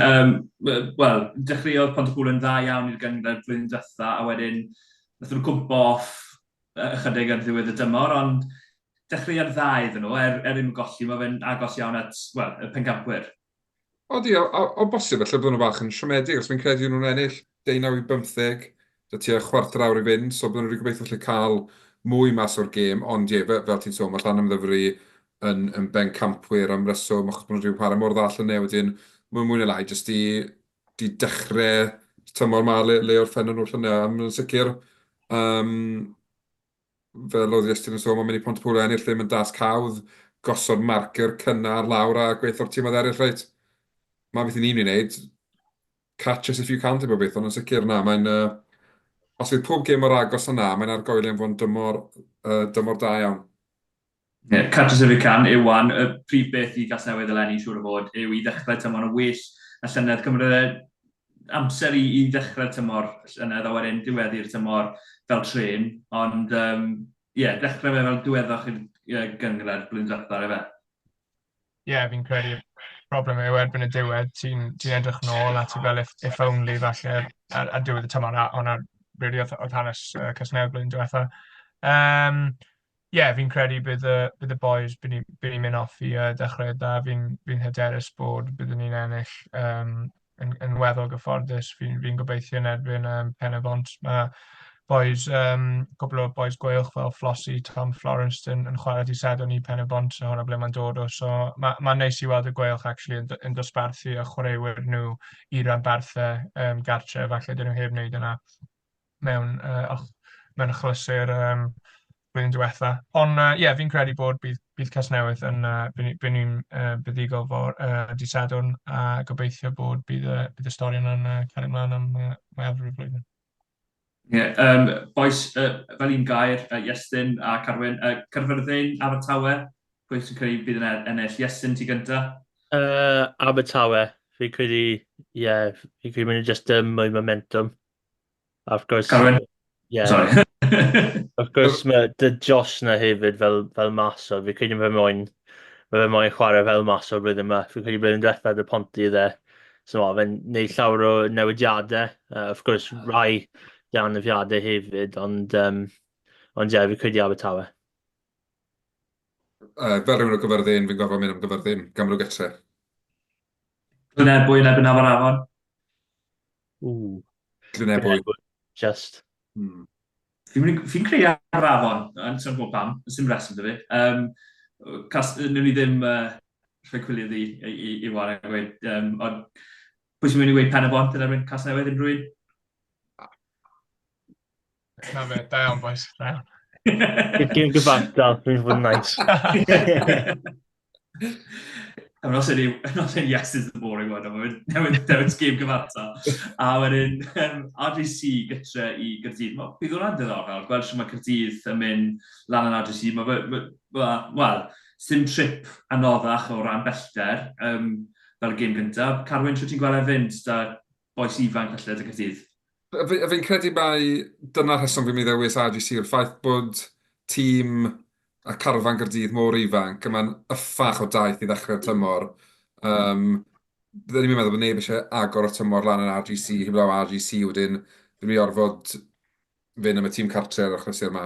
Speaker 3: dechreuodd Pontypool yn dda iawn i'r gynghrair blwyddyn diwetha, a wedyn nath nhw cwmpo off ychydig ar ddiwedd y dymor, ond dechreuodd dda iddyn nhw, un golli, mae fe'n agos iawn at y pencampwyr.
Speaker 5: O bosib, felly byddwn nhw bach yn siomedig, os fi'n credu nhw'n ennill 19 i 15, dy tua chwarter awr i fynd, so byddwn nhw'n gobeithio gallu cael mwy mas o'r gêm, ond fel ti'n sôn, mae Llanaf yn bencampwyr am reswm, achos bod nhw'n rhyw parau mor ddall yn wedyn, mae'n mwy neu lai, jyst di dechrau tymor ma le o'r ffennon nhw'r llynau, am yn sicr. Fel oedd Iestyn yn sôn, mae'n mynd i Pontypool ennill lle mae'n das cawdd, gosod marker cynnar lawr a gweithio'r tîm oedd eraill reit. Mae beth i ni'n wneud, catch us if you can't, beth, ond yn sicr na. Os fydd pob gêm o'r agos yna, mae'n argoeli am fod yn dymor da iawn.
Speaker 3: Catch us if you can, Iwan, y prif beth i Casnewydd eleni, siŵr o fod, yw i ddechrau tymor yn well a llynedd. Cymryd amser i ddechrau tymor llynedd a wedyn diweddu'r tymor fel tren, ond dechrau fe fel diweddach i'r gynghrair blwyddyn diwethaf, efe? Ie,
Speaker 6: fi'n credu problem yw erbyn y diwedd, ti'n edrych nôl a ti fel if only falle ar diwedd y tymor ond really oedd hanes Casnewydd blwyddyn diwethaf. Fi'n credu bydd y boys bydd ni'n mynd off i dechrau da. Fi'n hyderus bod byddwn ni'n ennill yn weddol gyfforddus. Fi'n gobeithio yn erbyn Pen y Bont. Mae boys, cwbl o boys gweilch fel Flossie, Tom Florence yn chwarae di Sedon i Pen y Bont, so hwnna ble mae'n dod o. So mae'n neis i weld y gweilch actually yn dosbarthu a chwaraewyr nhw i ranbarthau gartre, falle dyn nhw heb wneud yna mewn achlysur blwyddyn diwetha. Ond fi'n credu bod bydd Casnewydd yn bydd ni'n buddigol di Sadwrn a gobeithio bod bydd y stori yna'n cael ei mlaen am Mae'r flwyddyn.
Speaker 3: Boes, fel un gair, Iestyn a Carwyn, Cyrfyrdyn Abertawe, pwy sy'n credu bydd yn ennill? Iestyn ti gynta?
Speaker 4: Abertawe, fi'n credu, fi'n credu mynd just mwy momentum. Of course,
Speaker 3: Carwyn? Sorry.
Speaker 4: Of course, mae dy Josh na hefyd fel maso. Fi'n credu fe moyn chwarae fel maso blwyddyn yma. Fi'n credu blwyddyn diwethaf y Ponti dde. So fe'n neud llawer o newidiadau. Of course, rai anafiadau hefyd, ond fi'n credu Abertawe.
Speaker 5: Fel rhywun o Gyfyrddin, fi'n gorfod mynd am Gyfyrddin, Cymru gytre.
Speaker 3: Glynebwy yn ebyn Aberafon?
Speaker 5: Glynebwy.
Speaker 4: Just.
Speaker 3: Fi'n creu Aberafon, yn sy'n gwybod pam, yn sy'n reswm dy fi. Nwn ni ddim rhoi cwyliau i wario a gweud, ond pwy sy'n mynd i weid Pen y Bont yn erbyn Casnewydd yn rhywun?
Speaker 6: Na fe, da iawn, boys, da iawn.
Speaker 4: Gym gyfartal, fi'n fod yn nice.
Speaker 3: I'm not saying yes is the boring one, ond newydd gêm gyfartal. A wedyn, RGC gytre i Gaerdydd. Bydd hwnna'n diddorol, gweld sy'n mae Gaerdydd yn mynd lan yn RGC. Wel, sim trip anoddach o ran bellter fel y gêm gyntaf. Carwyn, sy'n ti'n gweld fynd da boes ifanc felly dy Gaerdydd?
Speaker 5: Fi'n credu mai dyna'r rheswm fi'n mynd ddewis RGC yw'r ffaith bod tîm a carfan Gaerdydd mor ifanc, mae'n yffach o daith i ddechrau'r tymor. Byddwn ni'n meddwl bod neb eisiau agor o tymor lan yn RGC, heblaw RGC wedyn, byddwn ni'n orfod fynd am y tîm cartre ar achlysur yma.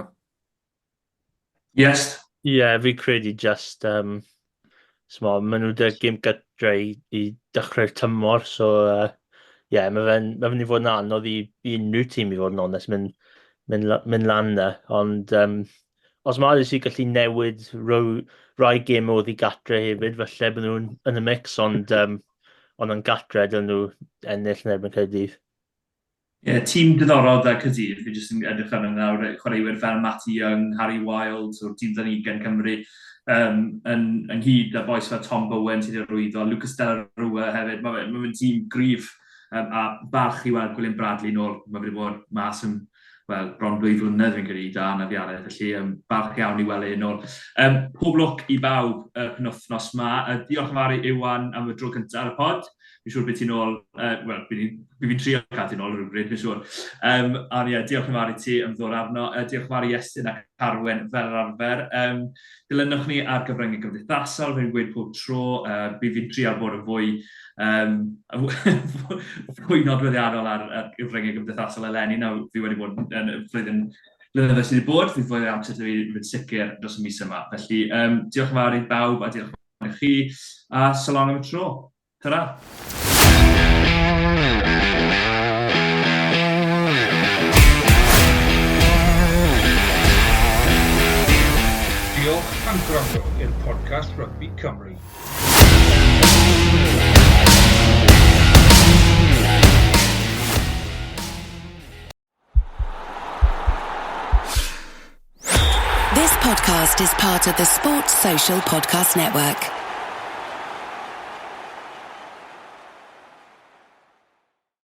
Speaker 3: Yes.
Speaker 4: Fi'n credu just, maen nhw dy gym gytre i dechrau'r tymor, so mae fe'n i fod yn anodd i unrhyw tîm i fod yn onest, mynd lan na, ond os mae RGC gallu newid rai gêm oedd i gatre hefyd, felly bydd nhw'n yn y mix, ond yn gatre dyn nhw ennill yn erbyn Caerdydd.
Speaker 3: Tîm diddorol da Caerdydd, fi jyst yn edrych arno nawr, chwaraewyr fel Matty Young, Harry Wild, o'r tîm dyn ni gen Cymru, yn hyd a boes fel Tom Bowen sydd wedi rwyddo, Lucas Della Rua hefyd, mae'n tîm grif a barch i weld Gwilym Bradley nôl, mae wedi bod mas yn bron 2 flynedd fi'n credu da anafiadau, felly barch iawn i weld yn ôl. Pob lwc i bawb y penwythnos yma. Diolch yn fawr i Iwan am y tro cyntaf ar y pod. Fi'n siŵr bydd ti'n ôl, fi'n trio cael ti'n ôl rhywbryd, fi'n siŵr. Ond diolch yn fawr i ti am ddod arno. Diolch yn fawr i Iestyn a Carwyn fel yr arfer. Dilynwch ni ar gyfryngau gymdeithasol, fi'n gweud pob tro. Bydd fi'n trio bod yn fwy nodweddiadol ar gyfryngau gymdeithasol eleni. Nawr, fi wedi bod yn y flwyddyn blynyddoedd sydd wedi bod, fydd fwy amser fi fynd sicr dros y mis yma. Felly, diolch yn fawr i bawb a diolch yn fawr i chi, a so long am y tro. Ta-ra!
Speaker 2: Diolch am gwrando i'r podcast Rygbi Cymru.
Speaker 1: This podcast is part of the Sports Social Podcast Network.